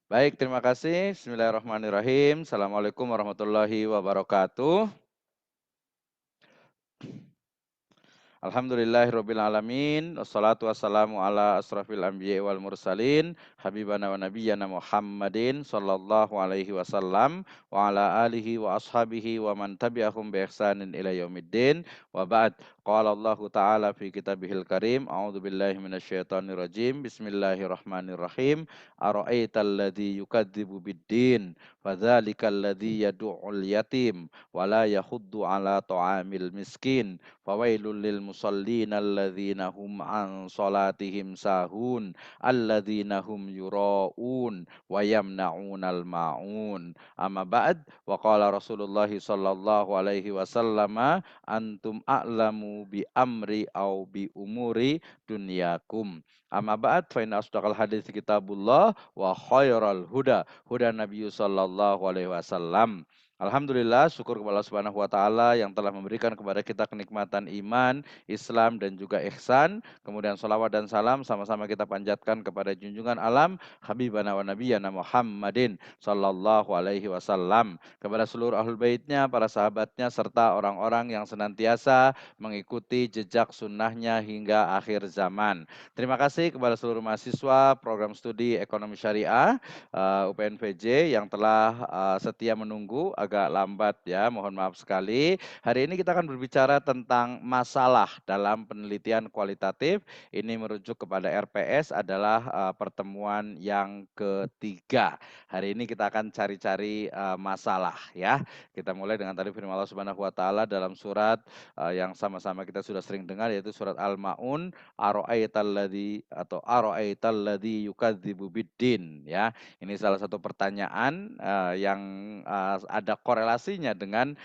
Baik, terima kasih. Bismillahirrahmanirrahim. Assalamualaikum warahmatullahi wabarakatuh. Alhamdulillahirabbil alamin, wassalatu wassalamu ala asrofil anbiya'i wal mursalin, habibana wa nabiyyana Muhammadin sallallahu alaihi wasallam wa ala alihi wa ashabihi wa man tabi'ahum bi ihsanin ila yaumiddin. Wa ba'd. Qala Allah Ta'ala fi kitabihil karim, a'udzu billahi minasyaitonir rajim. Bismillahirrahmanirrahim. Ara'aital ladzi yukadzibu biddin, fadzalikal ladzi yad'ul yatim wa la yahuddu ala ta'amil miskin. Fawailul lil musallin alladzina hum an salatihim sahun alladzina hum yuraun wa yamnaunal maun. Amma ba'd, wa qala Rasulullah sallallahu alaihi wasallam, antum a'lamu bi amri au bi umuri dunyakum. Amma ba'd, fa inna asdaqal hadits kitabullah wa khairal huda huda Nabi sallallahu alaihi wasallam. Alhamdulillah, syukur kepada Allah Subhanahu wa taala yang telah memberikan kepada kita kenikmatan iman, Islam dan juga ihsan. Kemudian sholawat dan salam sama-sama kita panjatkan kepada junjungan alam Habibana wa Nabiyana Muhammadin sallallahu alaihi wasallam, kepada seluruh ahlul baitnya, para sahabatnya serta orang-orang yang senantiasa mengikuti jejak sunnahnya hingga akhir zaman. Terima kasih kepada seluruh mahasiswa program studi Ekonomi Syariah UPNVJ yang telah setia menunggu, agak lambat ya, mohon maaf sekali. Hari ini kita akan berbicara tentang masalah dalam penelitian kualitatif. Ini merujuk kepada RPS, adalah pertemuan yang ketiga. Hari ini kita akan cari-cari masalah ya. Kita mulai dengan tadi firman Allah Subhanahu wa taala dalam surat yang sama-sama kita sudah sering dengar, yaitu surat Al-Maun, ara'aital ladzi yukadzibu biddin ya. Ini salah satu pertanyaan yang ada korelasinya dengan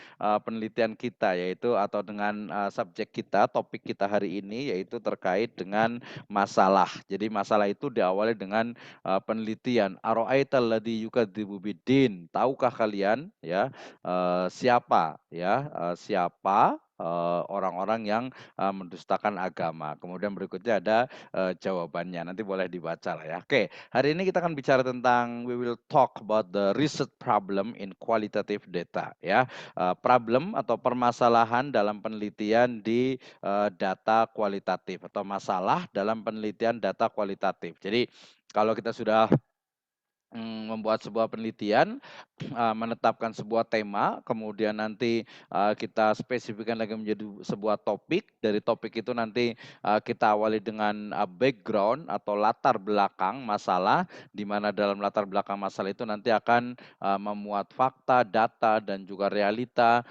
penelitian kita, yaitu atau dengan subjek kita, topik kita hari ini, yaitu terkait dengan masalah. Jadi masalah itu diawali dengan penelitian. Ara'aital ladzi yukadzibu biddin. Tahukah kalian ya siapa orang-orang yang mendustakan agama. Kemudian berikutnya ada jawabannya. Nanti boleh dibaca lah ya. Oke, hari ini kita akan bicara tentang, we will talk about the research problem in qualitative data ya. Problem atau permasalahan dalam penelitian di data kualitatif atau masalah dalam penelitian data kualitatif. Jadi kalau kita sudah membuat sebuah penelitian, menetapkan sebuah tema, kemudian nanti kita spesifikkan lagi menjadi sebuah topik. Dari topik itu nanti kita awali dengan background atau latar belakang masalah, di mana dalam latar belakang masalah itu nanti akan memuat fakta, data, dan juga realita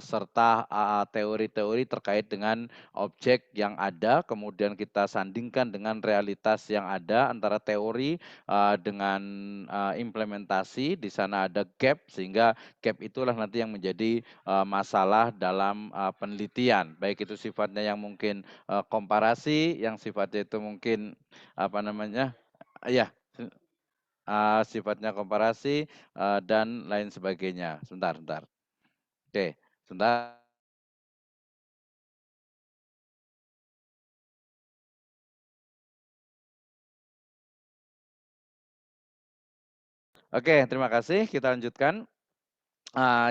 serta teori-teori terkait dengan objek yang ada. Kemudian kita sandingkan dengan realitas yang ada antara teori dengan implementasi. Di sana ada gap, sehingga gap itulah nanti yang menjadi masalah dalam penelitian. Baik itu sifatnya yang mungkin komparasi, yang sifatnya itu mungkin apa namanya? Ya, sifatnya komparasi dan lain sebagainya. Sebentar, sebentar. Oke, sebentar. Oke, terima kasih. Kita lanjutkan.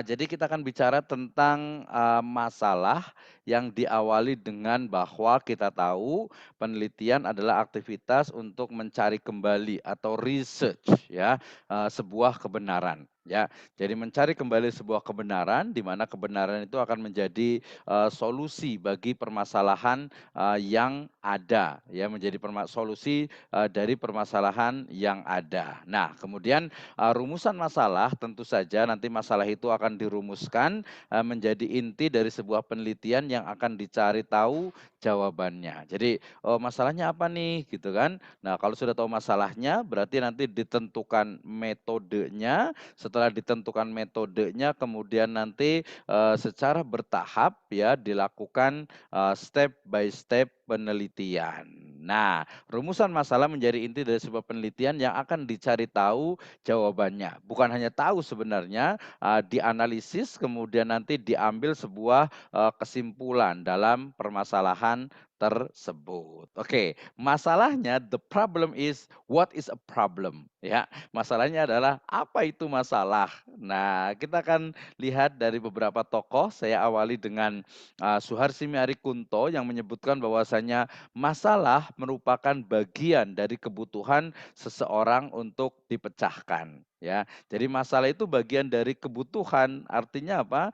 Jadi kita akan bicara tentang masalah yang diawali dengan bahwa kita tahu penelitian adalah aktivitas untuk mencari kembali atau research ya, sebuah kebenaran ya. Jadi mencari kembali sebuah kebenaran, di mana kebenaran itu akan menjadi solusi bagi permasalahan yang ada ya, menjadi solusi dari permasalahan yang ada. Nah, kemudian rumusan masalah tentu saja nanti masalah itu akan dirumuskan menjadi inti dari sebuah penelitian yang akan dicari tahu jawabannya. Jadi, oh, masalahnya apa nih gitu kan. Nah, kalau sudah tahu masalahnya berarti nanti ditentukan metodenya. Setelah ditentukan metodenya kemudian nanti secara bertahap ya dilakukan step by step penelitian. Nah, rumusan masalah menjadi inti dari sebuah penelitian yang akan dicari tahu jawabannya. Bukan hanya tahu sebenarnya, dianalisis kemudian nanti diambil sebuah kesimpulan dalam permasalahan tersebut. Oke, masalahnya the problem is what is a problem ya. Masalahnya adalah apa itu masalah. Nah, kita akan lihat dari beberapa tokoh. Saya awali dengan Suharsi Kunto yang menyebutkan bahwasanya masalah merupakan bagian dari kebutuhan seseorang untuk dipecahkan ya. Jadi masalah itu bagian dari kebutuhan. Artinya apa?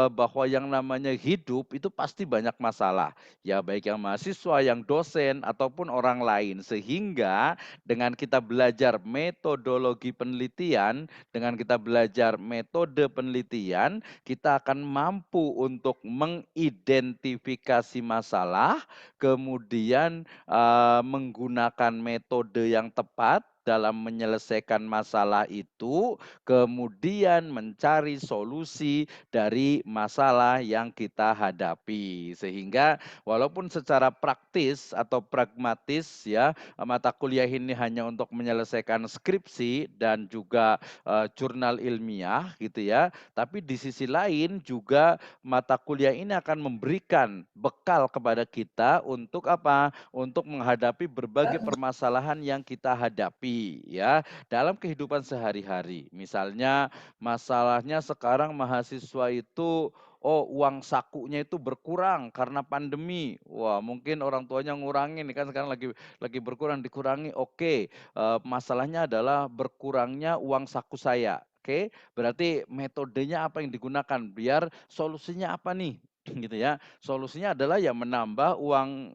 Bahwa yang namanya hidup itu pasti banyak masalah ya baik yang mahasiswa, yang dosen, ataupun orang lain. Sehingga dengan kita belajar metodologi penelitian, dengan kita belajar metode penelitian, kita akan mampu untuk mengidentifikasi masalah, kemudian menggunakan metode yang tepat dalam menyelesaikan masalah itu, kemudian mencari solusi dari masalah yang kita hadapi. Sehingga walaupun secara praktis atau pragmatis ya, mata kuliah ini hanya untuk menyelesaikan skripsi dan juga, jurnal ilmiah gitu ya, tapi di sisi lain juga mata kuliah ini akan memberikan bekal kepada kita untuk apa, untuk menghadapi berbagai permasalahan yang kita hadapi ya, dalam kehidupan sehari-hari. Misalnya masalahnya sekarang mahasiswa itu oh, uang sakunya itu berkurang karena pandemi. Wah, mungkin orang tuanya ngurangin nih kan sekarang lagi berkurang, dikurangi. Oke, masalahnya adalah berkurangnya uang saku saya. Oke, berarti metodenya apa yang digunakan? Biar solusinya apa nih? Gitu ya. Solusinya adalah ya menambah uang,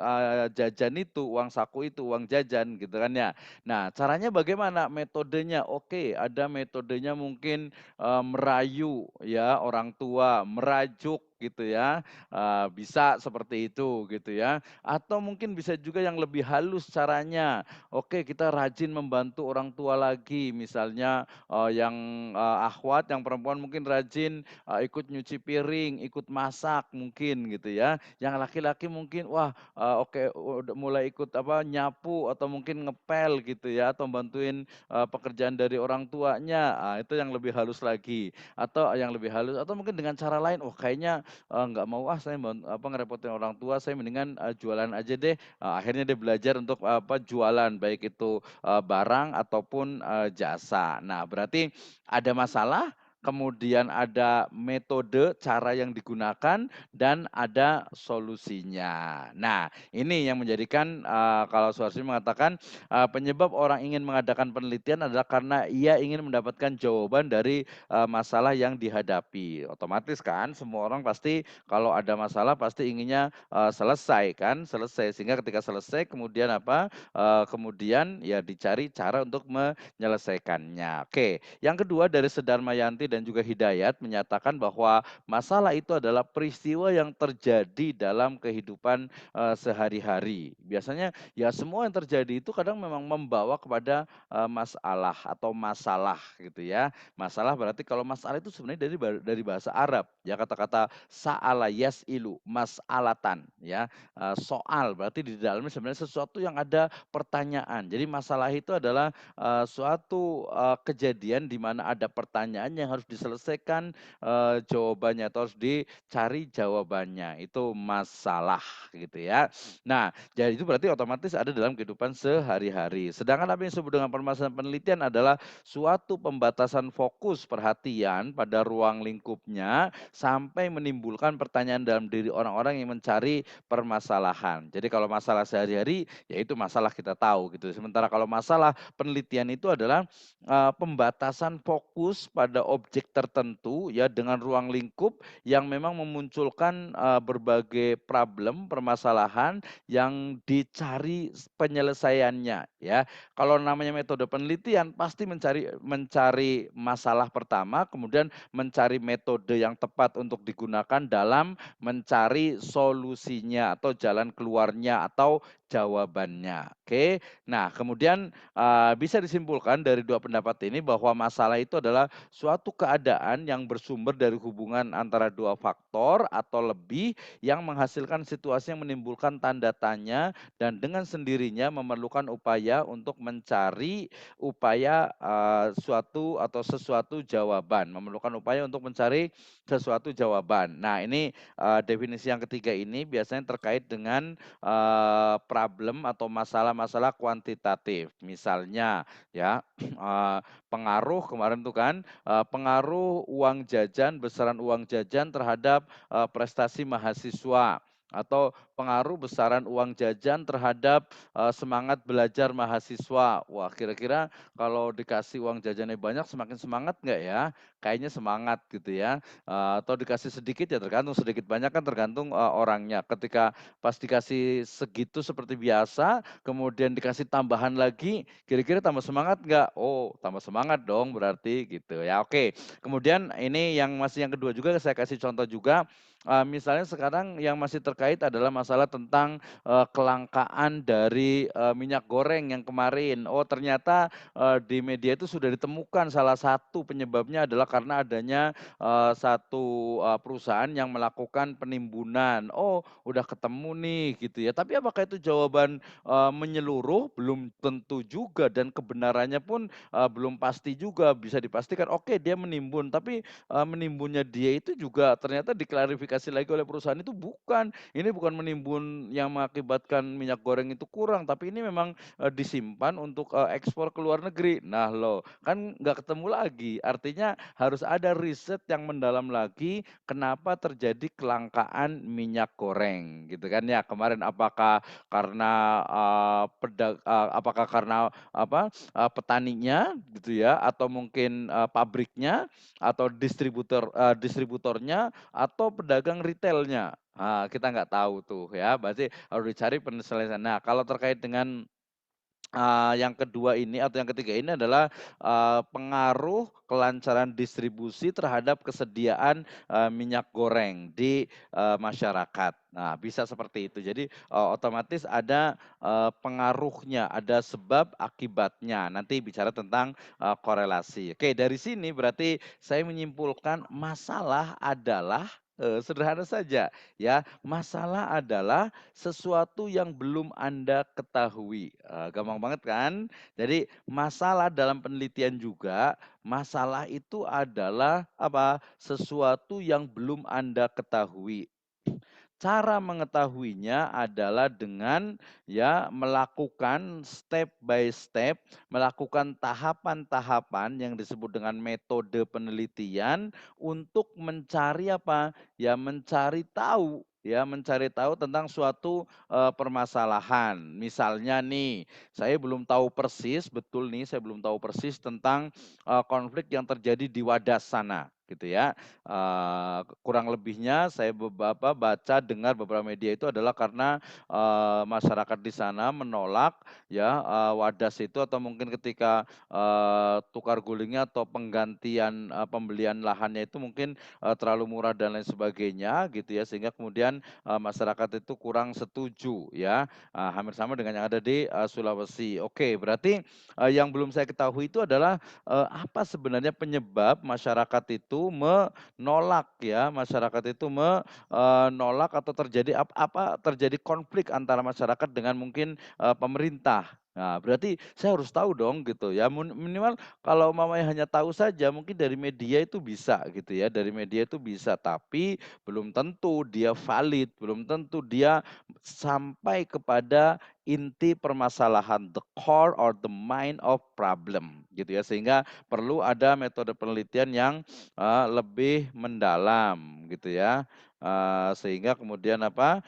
jajan itu, uang saku itu, uang jajan gitu kan ya. Nah, caranya bagaimana? Metodenya, oke, ada metodenya mungkin merayu ya orang tua, merajuk gitu ya, bisa seperti itu gitu ya. Atau mungkin bisa juga yang lebih halus caranya, oke kita rajin membantu orang tua lagi misalnya, yang, akhwat yang perempuan mungkin rajin, ikut nyuci piring, ikut masak mungkin gitu ya. Yang laki-laki mungkin wah, oke udah mulai ikut apa, nyapu atau mungkin ngepel gitu ya, atau bantuin pekerjaan dari orang tuanya, itu yang lebih halus lagi. Atau yang lebih halus atau mungkin dengan cara lain, "Oh kayaknya, nggak mau ah saya ngerepotin orang tua, saya mendingan, jualan aja deh." Akhirnya dia belajar untuk, apa, jualan, baik itu, barang ataupun, jasa. Nah berarti ada masalah, kemudian ada metode, cara yang digunakan, dan ada solusinya. Nah ini yang menjadikan, kalau Suharsi mengatakan penyebab orang ingin mengadakan penelitian adalah karena ia ingin mendapatkan jawaban dari, masalah yang dihadapi. Otomatis kan semua orang pasti kalau ada masalah pasti inginnya, selesai kan, selesai. Sehingga ketika selesai kemudian apa, kemudian ya dicari cara untuk menyelesaikannya. Oke, yang kedua dari Sedarmayanti dan juga Hidayat menyatakan bahwa masalah itu adalah peristiwa yang terjadi dalam kehidupan, sehari-hari. Biasanya ya semua yang terjadi itu kadang memang membawa kepada, masalah atau masalah gitu ya. Masalah berarti kalau masalah itu sebenarnya dari bahasa Arab ya, kata-kata sa'ala yas'ilu mas'alatan ya, soal berarti di dalamnya sebenarnya sesuatu yang ada pertanyaan. Jadi masalah itu adalah, suatu, kejadian di mana ada pertanyaan yang harus diselesaikan, jawabannya atau harus dicari jawabannya, itu masalah gitu ya. Nah jadi itu berarti otomatis ada dalam kehidupan sehari-hari. Sedangkan apa yang disebut dengan permasalahan penelitian adalah suatu pembatasan fokus perhatian pada ruang lingkupnya sampai menimbulkan pertanyaan dalam diri orang-orang yang mencari permasalahan. Jadi kalau masalah sehari-hari ya itu masalah kita tahu gitu. Sementara kalau masalah penelitian itu adalah pembatasan fokus pada objek tertentu ya dengan ruang lingkup yang memang memunculkan berbagai problem, permasalahan yang dicari penyelesaiannya ya. Kalau namanya metode penelitian pasti mencari mencari masalah pertama, kemudian mencari metode yang tepat untuk digunakan dalam mencari solusinya atau jalan keluarnya atau jawabannya. Oke. Nah, kemudian bisa disimpulkan dari dua pendapat ini bahwa masalah itu adalah suatu keadaan yang bersumber dari hubungan antara dua faktor atau lebih yang menghasilkan situasi yang menimbulkan tanda tanya dan dengan sendirinya memerlukan upaya untuk mencari suatu atau sesuatu jawaban, memerlukan upaya untuk mencari sesuatu jawaban. Nah, ini, definisi yang ketiga ini biasanya terkait dengan, problem atau masalah-masalah kuantitatif. Misalnya ya, pengaruh kemarin tuh kan, pengaruh uang jajan, besaran uang jajan terhadap, prestasi mahasiswa atau pengaruh besaran uang jajan terhadap, semangat belajar mahasiswa. Wah, kira-kira kalau dikasih uang jajannya banyak semakin semangat nggak ya? Kayaknya semangat gitu ya, atau dikasih sedikit ya tergantung, sedikit banyak kan tergantung, orangnya. Ketika pas dikasih segitu seperti biasa, kemudian dikasih tambahan lagi, kira-kira tambah semangat nggak? Oh, tambah semangat dong berarti gitu ya, oke. Kemudian ini yang kedua juga saya kasih contoh juga, misalnya sekarang yang masih terkait adalah masalah tentang, kelangkaan dari, minyak goreng yang kemarin. Oh ternyata, di media itu sudah ditemukan salah satu penyebabnya adalah karena adanya, satu, perusahaan yang melakukan penimbunan. Oh udah ketemu nih gitu ya, tapi apakah itu jawaban, menyeluruh? Belum tentu juga dan kebenarannya pun, belum pasti juga. Bisa dipastikan oke dia menimbun, tapi, menimbunnya dia itu juga ternyata diklarifikasi lagi oleh perusahaan itu bukan, ini bukan menimbun yang mengakibatkan minyak goreng itu kurang, tapi ini memang, disimpan untuk, ekspor ke luar negeri. Nah loh, kan nggak ketemu lagi. Artinya harus ada riset yang mendalam lagi, kenapa terjadi kelangkaan minyak goreng, gitu kan ya. Kemarin apakah karena, apakah karena apa, petaninya gitu ya, atau mungkin, pabriknya, atau distributornya, atau pedagang retailnya. Kita nggak tahu tuh ya, berarti harus dicari penyelesaian. Nah, kalau terkait dengan yang kedua ini atau yang ketiga ini adalah, pengaruh kelancaran distribusi terhadap kesediaan, minyak goreng di, masyarakat. Nah, bisa seperti itu. Jadi, otomatis ada, pengaruhnya, ada sebab akibatnya. Nanti bicara tentang, korelasi. Oke, dari sini berarti saya menyimpulkan masalah adalah, sederhana saja ya, masalah adalah sesuatu yang belum Anda ketahui, gampang banget kan? Jadi masalah dalam penelitian juga, masalah itu adalah apa, sesuatu yang belum Anda ketahui. Cara mengetahuinya adalah dengan ya melakukan step by step, melakukan tahapan-tahapan yang disebut dengan metode penelitian untuk mencari apa, ya mencari tahu tentang suatu, permasalahan. Misalnya nih, saya belum tahu persis, betul nih saya belum tahu persis tentang, konflik yang terjadi di Wadas sana, gitu ya. Kurang lebihnya saya baca, dengar beberapa media itu adalah karena, masyarakat di sana menolak ya, wadas itu atau mungkin ketika, tukar gulingnya atau penggantian, pembelian lahannya itu mungkin, terlalu murah dan lain sebagainya gitu ya, sehingga kemudian, masyarakat itu kurang setuju ya, hampir sama dengan yang ada di, Sulawesi. Oke, berarti, yang belum saya ketahui itu adalah, apa sebenarnya penyebab masyarakat itu menolak ya, masyarakat itu menolak atau terjadi konflik antara masyarakat dengan mungkin, pemerintah. Nah, berarti saya harus tahu dong gitu ya, minimal kalau umpamanya hanya tahu saja mungkin dari media itu bisa gitu ya, dari media itu bisa, tapi belum tentu dia valid, belum tentu dia sampai kepada inti permasalahan, the core or the mind of problem gitu ya. Sehingga perlu ada metode penelitian yang, lebih mendalam gitu ya, sehingga kemudian apa,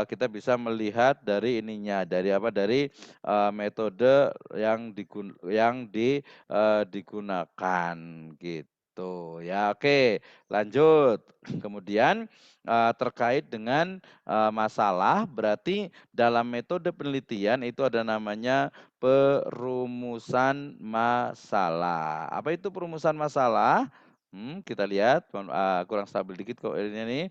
kita bisa melihat dari ininya, dari apa, dari, metode yang digunakan gitu ya. Oke, lanjut. Kemudian, terkait dengan, masalah berarti dalam metode penelitian itu ada namanya perumusan masalah. Apa itu perumusan masalah? Kita lihat, kurang stabil dikit kok ini nih.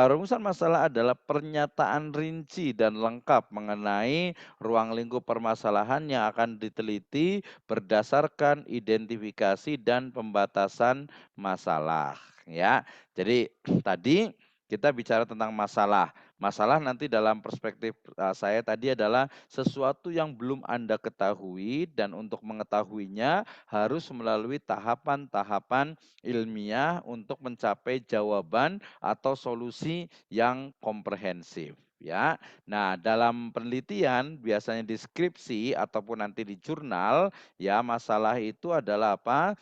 Rumusan masalah adalah pernyataan rinci dan lengkap mengenai ruang lingkup permasalahan yang akan diteliti berdasarkan identifikasi dan pembatasan masalah, ya. Jadi tadi kita bicara tentang masalah. Masalah nanti dalam perspektif, saya tadi adalah sesuatu yang belum Anda ketahui dan untuk mengetahuinya harus melalui tahapan-tahapan ilmiah untuk mencapai jawaban atau solusi yang komprehensif, ya. Nah, dalam penelitian biasanya di skripsi ataupun nanti di jurnal, ya, masalah itu adalah apa,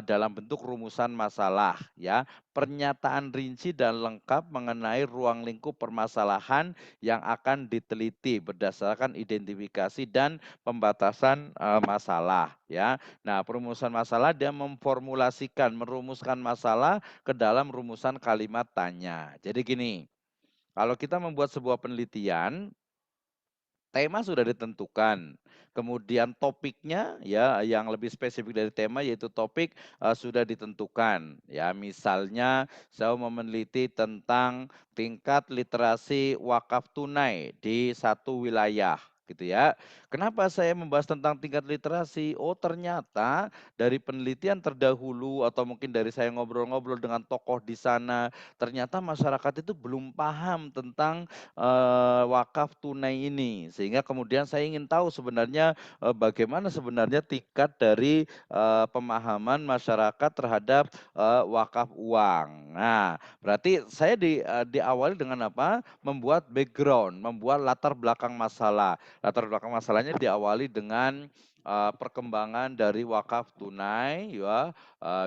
dalam bentuk rumusan masalah, ya, pernyataan rinci dan lengkap mengenai ruang lingkup permasalahan yang akan diteliti berdasarkan identifikasi dan pembatasan, masalah, ya. Nah, perumusan masalah dia merumuskan masalah ke dalam rumusan kalimat tanya. Jadi gini, kalau kita membuat sebuah penelitian, tema sudah ditentukan, kemudian topiknya ya yang lebih spesifik dari tema yaitu topik, sudah ditentukan. Ya misalnya saya mau meneliti tentang tingkat literasi wakaf tunai di satu wilayah gitu ya. Kenapa saya membahas tentang tingkat literasi? Oh ternyata dari penelitian terdahulu atau mungkin dari saya ngobrol-ngobrol dengan tokoh di sana, ternyata masyarakat itu belum paham tentang wakaf tunai ini. Sehingga kemudian saya ingin tahu sebenarnya, bagaimana sebenarnya tingkat dari, pemahaman masyarakat terhadap, wakaf uang. Nah, berarti saya diawali dengan apa, membuat background, membuat latar belakang masalah. Latar belakang masalahnya diawali dengan, perkembangan dari wakaf tunai ya,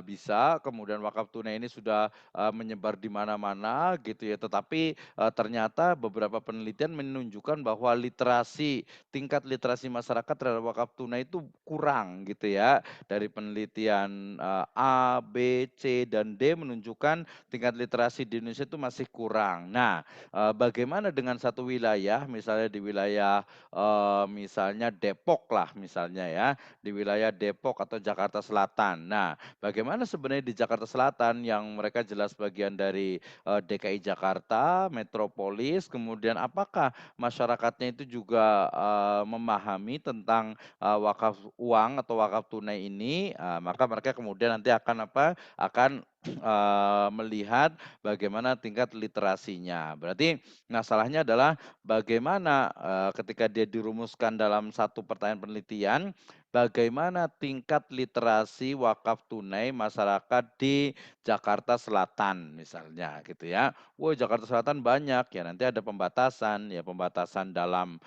bisa kemudian wakaf tunai ini sudah, menyebar di mana-mana gitu ya, tetapi ternyata beberapa penelitian menunjukkan bahwa tingkat literasi masyarakat terhadap wakaf tunai itu kurang gitu ya. Dari penelitian, A, B, C, dan D menunjukkan tingkat literasi di Indonesia itu masih kurang. Nah, bagaimana dengan satu wilayah, misalnya di wilayah, misalnya Depok lah misalnya ya, di wilayah Depok atau Jakarta Selatan. Nah, bagaimana sebenarnya di Jakarta Selatan yang mereka jelas bagian dari DKI Jakarta, metropolis, kemudian apakah masyarakatnya itu juga, memahami tentang, wakaf uang atau wakaf tunai ini, maka mereka kemudian nanti akan apa, akan, melihat bagaimana tingkat literasinya. Berarti masalahnya adalah bagaimana, ketika dia dirumuskan dalam satu pertanyaan penelitian, bagaimana tingkat literasi wakaf tunai masyarakat di Jakarta Selatan misalnya gitu ya. Wah Jakarta Selatan banyak, ya nanti ada pembatasan, ya pembatasan dalam,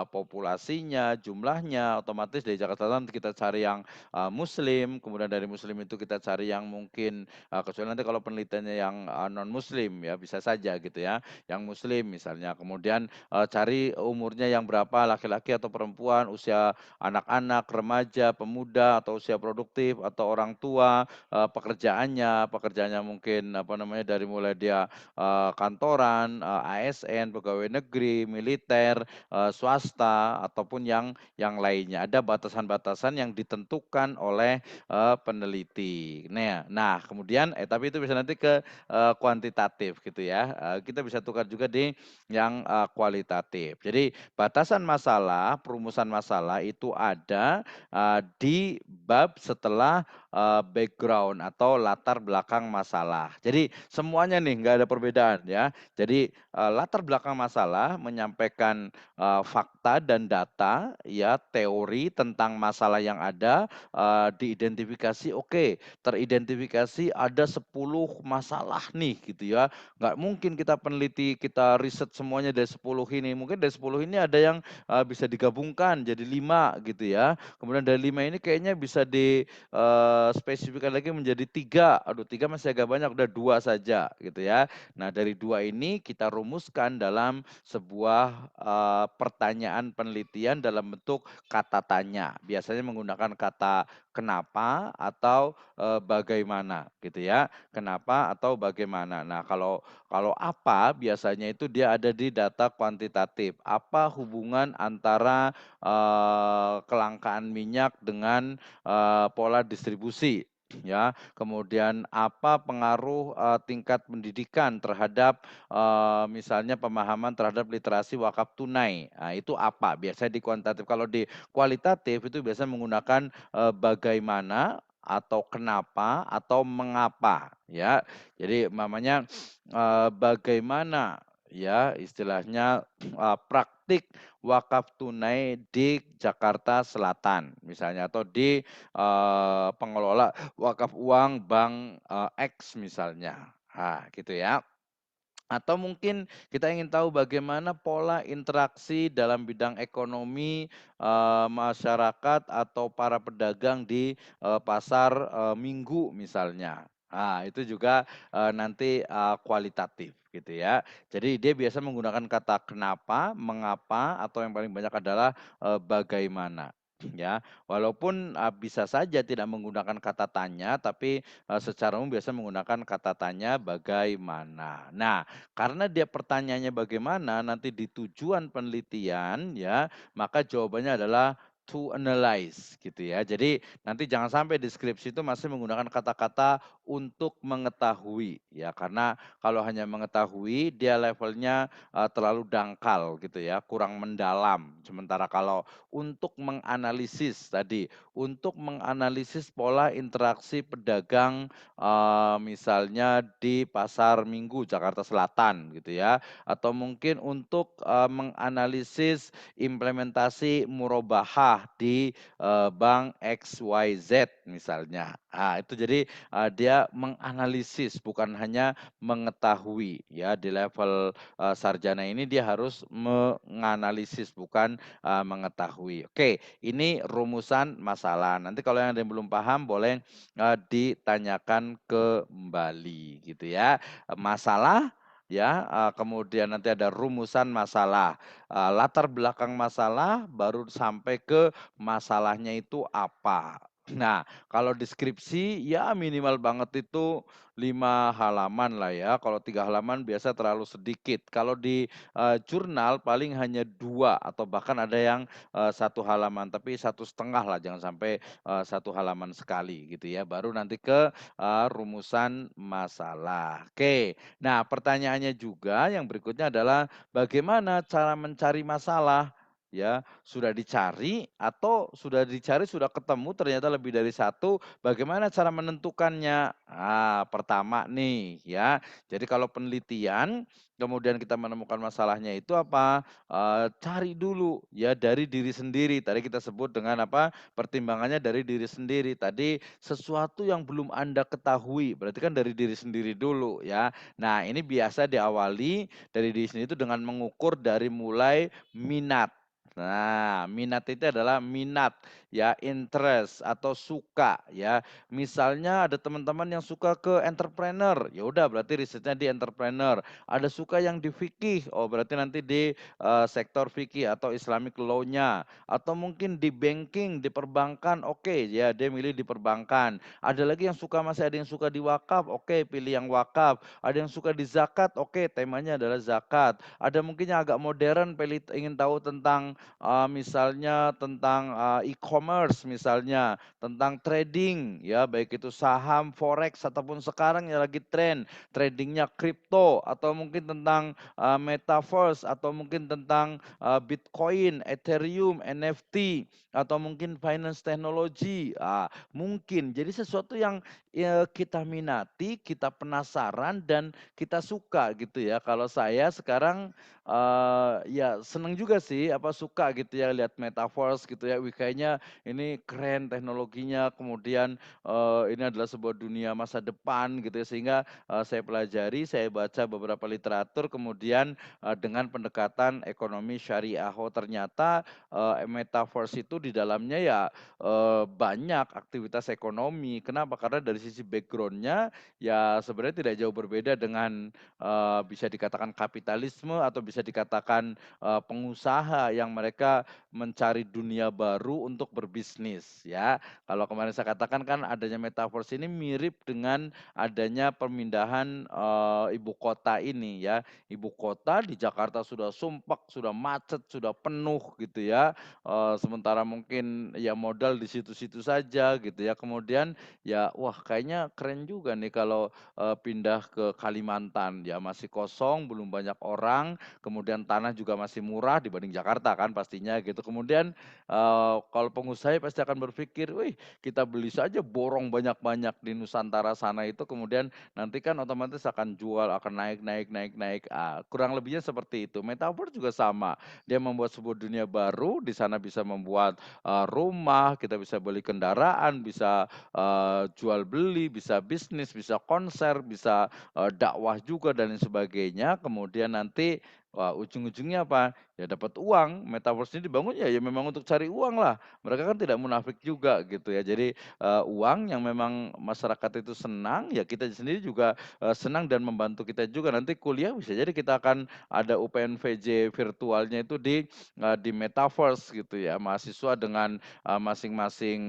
populasinya, jumlahnya, otomatis dari Jakarta Selatan kita cari yang, muslim, kemudian dari muslim itu kita cari yang mungkin, kecuali nanti kalau penelitiannya yang, non muslim ya bisa saja gitu ya, yang muslim misalnya. Kemudian, cari umurnya yang berapa, laki-laki atau perempuan, usia anak-anak, remaja, pemuda, atau usia produktif, atau orang tua, pekerjaannya mungkin apa namanya, dari mulai dia, kantoran, ASN, pegawai negeri, militer, swasta, ataupun yang lainnya. Ada batasan-batasan yang ditentukan oleh, peneliti. Nah kemudian tapi itu bisa nanti ke, kuantitatif gitu ya, kita bisa tukar juga di yang, kualitatif. Jadi batasan masalah, perumusan masalah itu ada, di bab setelah background atau latar belakang masalah. Jadi semuanya nih nggak ada perbedaan ya. Jadi, latar belakang masalah menyampaikan, fakta dan data ya, teori tentang masalah yang ada, diidentifikasi, oke, teridentifikasi ada 10 masalah nih gitu ya. Nggak mungkin kita peneliti, kita riset semuanya dari 10 ini, mungkin dari 10 ini ada yang, bisa digabungkan jadi 5 gitu ya. Kemudian dari 5 ini kayaknya bisa spesifikkan lagi menjadi 3. Aduh 3 masih agak banyak, udah 2 saja gitu ya. Nah dari 2 ini kita rumuskan dalam sebuah, pertanyaan penelitian dalam bentuk kata tanya. Biasanya menggunakan kata kenapa atau, bagaimana gitu ya. Kenapa atau bagaimana. Nah kalau kalau apa biasanya itu dia ada di data kuantitatif. Apa hubungan antara, kelangkaan minyak dengan, pola distribusi. ya. Kemudian apa pengaruh, tingkat pendidikan terhadap, misalnya pemahaman terhadap literasi wakaf tunai, itu apa? Biasanya di kuantitatif. Kalau di kualitatif itu biasanya menggunakan, bagaimana, atau kenapa, atau mengapa, ya. Jadi umpamanya, bagaimana, ya istilahnya, praktik wakaf tunai di Jakarta Selatan misalnya atau di, pengelola wakaf uang bank, X misalnya. Gitu ya. Atau mungkin kita ingin tahu bagaimana pola interaksi dalam bidang ekonomi, masyarakat atau para pedagang di, pasar, Minggu misalnya. Itu juga, nanti, kualitatif gitu ya. Jadi dia biasa menggunakan kata kenapa, mengapa, atau yang paling banyak adalah, bagaimana, ya. Walaupun, bisa saja tidak menggunakan kata tanya, tapi, secara umum biasa menggunakan kata tanya bagaimana. Nah, karena dia pertanyaannya bagaimana, nanti di tujuan penelitian ya, maka jawabannya adalah to analyze gitu ya. Jadi nanti jangan sampai deskripsi itu masih menggunakan kata-kata untuk mengetahui ya, karena kalau hanya mengetahui dia levelnya, terlalu dangkal gitu ya, kurang mendalam. Sementara kalau untuk menganalisis tadi, untuk menganalisis pola interaksi pedagang misalnya di Pasar Minggu Jakarta Selatan gitu ya, atau mungkin untuk, menganalisis implementasi murabahah di, bank XYZ misalnya. Itu jadi, dia menganalisis bukan hanya mengetahui ya, di level, sarjana ini dia harus menganalisis bukan, mengetahui. Oke, ini rumusan masalah. Nanti kalau yang ada yang belum paham boleh ditanyakan kembali gitu ya. Masalah ya, kemudian nanti ada rumusan masalah, latar belakang masalah, baru sampai ke masalahnya itu apa. Nah, kalau deskripsi ya minimal banget itu 5 halaman lah ya, kalau 3 halaman biasa terlalu sedikit. Kalau di, jurnal paling hanya 2 atau bahkan ada yang, 1 halaman, tapi 1,5 lah, jangan sampai 1 halaman sekali gitu ya, baru nanti ke, rumusan masalah. Oke, nah pertanyaannya juga yang berikutnya adalah bagaimana cara mencari masalah? Ya, sudah dicari atau sudah dicari sudah ketemu ternyata lebih dari satu, bagaimana cara menentukannya? Pertama nih ya, jadi kalau penelitian kemudian kita menemukan masalahnya itu apa, cari dulu ya dari diri sendiri, tadi kita sebut dengan apa, pertimbangannya dari diri sendiri. Tadi sesuatu yang belum Anda ketahui, berarti kan dari diri sendiri dulu ya. Nah, ini biasa diawali dari diri sendiri itu dengan mengukur dari mulai minat. Nah, minat itu adalah minat ya, interest atau suka ya. Misalnya ada teman-teman yang suka ke entrepreneur, ya udah berarti risetnya di entrepreneur. Ada suka yang di fikih, oh berarti nanti di, sektor fikih atau Islamic law-nya. Atau mungkin di banking, di perbankan, oke, ya dia milih di perbankan. Ada lagi yang suka masih ada yang suka di wakaf, oke pilih yang wakaf. Ada yang suka di zakat, oke temanya adalah zakat. Ada mungkin yang agak modern pilih ingin tahu tentang, misalnya tentang, e-commerce misalnya, tentang trading ya, baik itu saham, forex ataupun sekarang yang lagi tren, tradingnya kripto atau mungkin tentang, metaverse atau mungkin tentang, Bitcoin, Ethereum, NFT, atau mungkin finance technology, mungkin. Jadi sesuatu yang, ya kita minati, kita penasaran, dan kita suka gitu ya. Kalau saya sekarang, ya seneng juga sih, apa, suka gitu ya lihat metaverse gitu ya, wih kayaknya ini keren teknologinya, kemudian, ini adalah sebuah dunia masa depan gitu ya, sehingga, saya pelajari, saya baca beberapa literatur, kemudian dengan pendekatan ekonomi syariah. Oh ternyata, metaverse itu di dalamnya ya, banyak aktivitas ekonomi. Kenapa? Karena dari sisi background-nya ya sebenarnya tidak jauh berbeda dengan, bisa dikatakan kapitalisme atau bisa dikatakan, pengusaha yang mereka mencari dunia baru untuk berbisnis ya. Kalau kemarin saya katakan kan adanya metaverse ini mirip dengan adanya pemindahan, ibu kota ini ya. Ibu kota di Jakarta sudah sumpek, sudah macet, sudah penuh gitu ya, sementara mungkin ya modal di situ-situ saja gitu ya. Kemudian ya wah kayaknya keren juga nih kalau, pindah ke Kalimantan, ya masih kosong, belum banyak orang, kemudian tanah juga masih murah dibanding Jakarta kan pastinya gitu. Kemudian, kalau pengusaha pasti akan berpikir, "Wih, kita beli saja borong banyak-banyak di Nusantara sana itu, kemudian nanti kan otomatis akan jual, akan naik naik naik naik." Kurang lebihnya seperti itu. Metaverse juga sama, dia membuat sebuah dunia baru, di sana bisa membuat, rumah, kita bisa beli kendaraan, bisa, jual beli, bisa bisnis, bisa konser, bisa, dakwah juga dan lain sebagainya. Kemudian nanti, wah ujung-ujungnya apa? Ya dapat uang, metaverse ini dibangun ya memang untuk cari uang lah. Mereka kan tidak munafik juga gitu ya. Jadi, uang yang memang masyarakat itu senang, ya kita sendiri juga, senang dan membantu kita juga. Nanti kuliah bisa jadi kita akan ada UPNVJ virtualnya itu di metaverse gitu ya. Mahasiswa dengan, masing-masing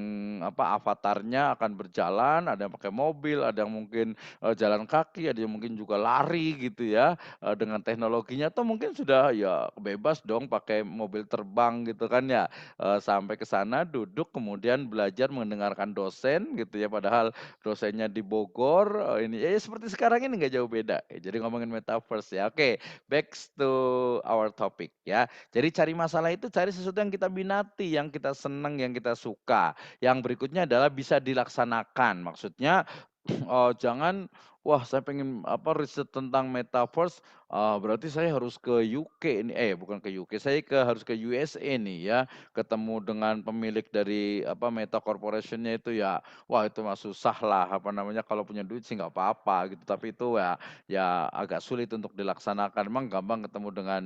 avatarnya akan berjalan, ada yang pakai mobil, ada yang mungkin, jalan kaki, ada yang mungkin juga lari gitu ya, dengan teknologinya atau mungkin sudah ya bebas dong pakai mobil terbang gitu kan ya, sampai ke sana duduk kemudian belajar mendengarkan dosen gitu ya, padahal dosennya di Bogor, ini ya seperti sekarang ini nggak jauh beda. Jadi ngomongin metaverse ya. Oke, back to our topic ya. Jadi cari masalah itu cari sesuatu yang kita minati, yang kita senang, yang kita suka. Yang berikutnya adalah bisa dilaksanakan. Maksudnya, jangan, "Wah saya pengen riset tentang metaverse, berarti saya harus ke UK ini," bukan ke UK, saya harus ke USA nih ya, ketemu dengan pemilik dari Meta Corporation-nya itu ya, wah itu mah susah lah, kalau punya duit sih nggak apa-apa gitu, tapi itu ya ya agak sulit untuk dilaksanakan. Memang gampang ketemu dengan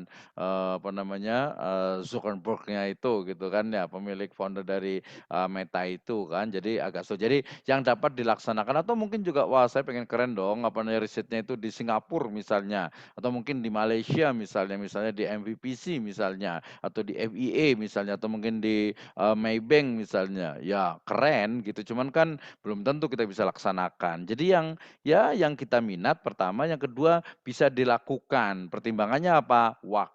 Zuckerberg-nya itu gitu kan ya, pemilik founder dari, Meta itu kan, jadi agak sulit. Jadi yang dapat dilaksanakan atau mungkin juga, wah saya pengen keren dong, risetnya itu di Singapura misalnya, atau mungkin di Malaysia misalnya di MVPC misalnya, atau di FEA misalnya, atau mungkin di, Maybank misalnya. Ya keren gitu, cuman kan belum tentu kita bisa laksanakan. Jadi yang kita minat pertama, yang kedua bisa dilakukan. Pertimbangannya apa? Waktu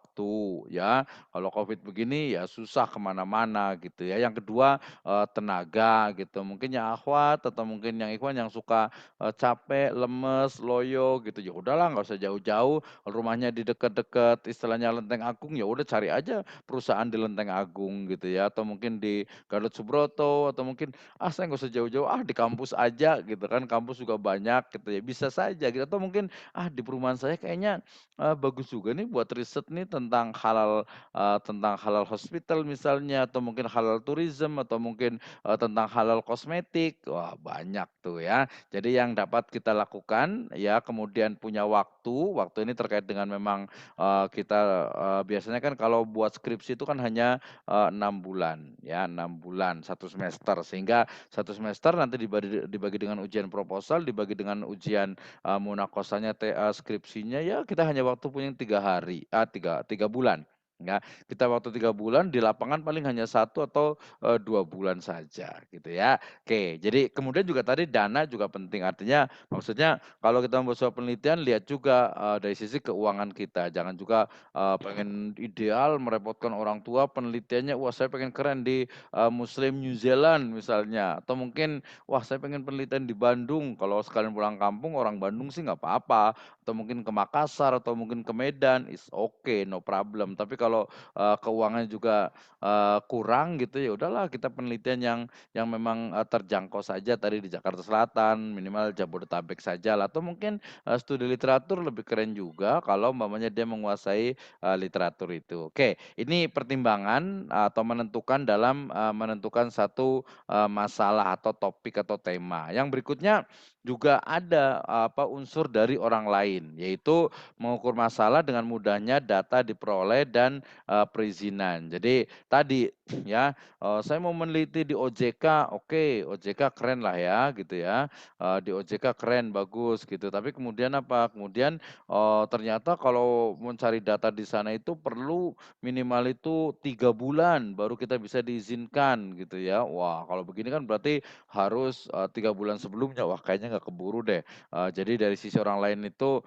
ya. Kalau Covid begini ya susah kemana mana gitu ya. Yang kedua, tenaga gitu. Mungkin yang akhwat atau mungkin yang ikhwan yang suka, capek, lemes, loyo gitu, ya udahlah nggak usah jauh-jauh, rumahnya di dekat-dekat istilahnya Lenteng Agung, ya udah cari aja perusahaan di Lenteng Agung gitu ya, atau mungkin di Gatot Subroto, atau mungkin, saya nggak usah jauh-jauh, di kampus aja gitu kan, kampus juga banyak gitu ya, bisa saja gitu, atau mungkin, di perumahan saya kayaknya, bagus juga nih buat riset nih tentang halal hospital misalnya, atau mungkin halal tourism, atau mungkin, tentang halal kosmetik. Wah, banyak tuh ya. Jadi yang dapat kita lakukan ya kemudian punya waktu ini terkait dengan memang, kita, biasanya kan kalau buat skripsi itu kan hanya, 6 bulan ya, 6 bulan, 1 semester. Sehingga 1 semester nanti dibagi dibagi dengan ujian proposal, dibagi dengan ujian, munakosanya, skripsinya, ya kita hanya waktu punya 3 hari, 3 bulan, ya. Kita waktu 3 bulan, di lapangan paling hanya 1 atau 2 bulan saja gitu ya. Oke, jadi kemudian juga tadi dana juga penting, artinya maksudnya kalau kita membuat sebuah penelitian lihat juga, dari sisi keuangan kita, jangan juga, pengen ideal merepotkan orang tua penelitiannya, wah saya pengen keren di, Muslim New Zealand misalnya, atau mungkin, wah saya pengen penelitian di Bandung, kalau sekalian pulang kampung orang Bandung sih nggak apa-apa, atau mungkin ke Makassar, atau mungkin ke Medan, is okay, no problem. Tapi kalau, keuangannya juga, kurang gitu, ya udahlah kita penelitian yang memang, terjangkau saja tadi di Jakarta Selatan, minimal Jabodetabek sajalah, atau mungkin, studi literatur lebih keren juga kalau umpamanya dia menguasai, literatur itu. Oke, ini pertimbangan atau menentukan satu, masalah atau topik atau tema. Yang berikutnya juga ada, unsur dari orang lain, yaitu mengukur masalah dengan mudahnya data diperoleh dan, perizinan. Jadi tadi ya, saya mau meneliti di OJK, oke, OJK keren lah ya gitu ya, di OJK keren, bagus gitu. Tapi kemudian apa, kemudian, ternyata kalau mencari data di sana itu perlu minimal itu 3 bulan baru kita bisa diizinkan gitu ya. Wah, kalau begini kan berarti harus, 3 bulan sebelumnya, wah kayaknya nggak keburu deh. Jadi dari sisi orang lain itu,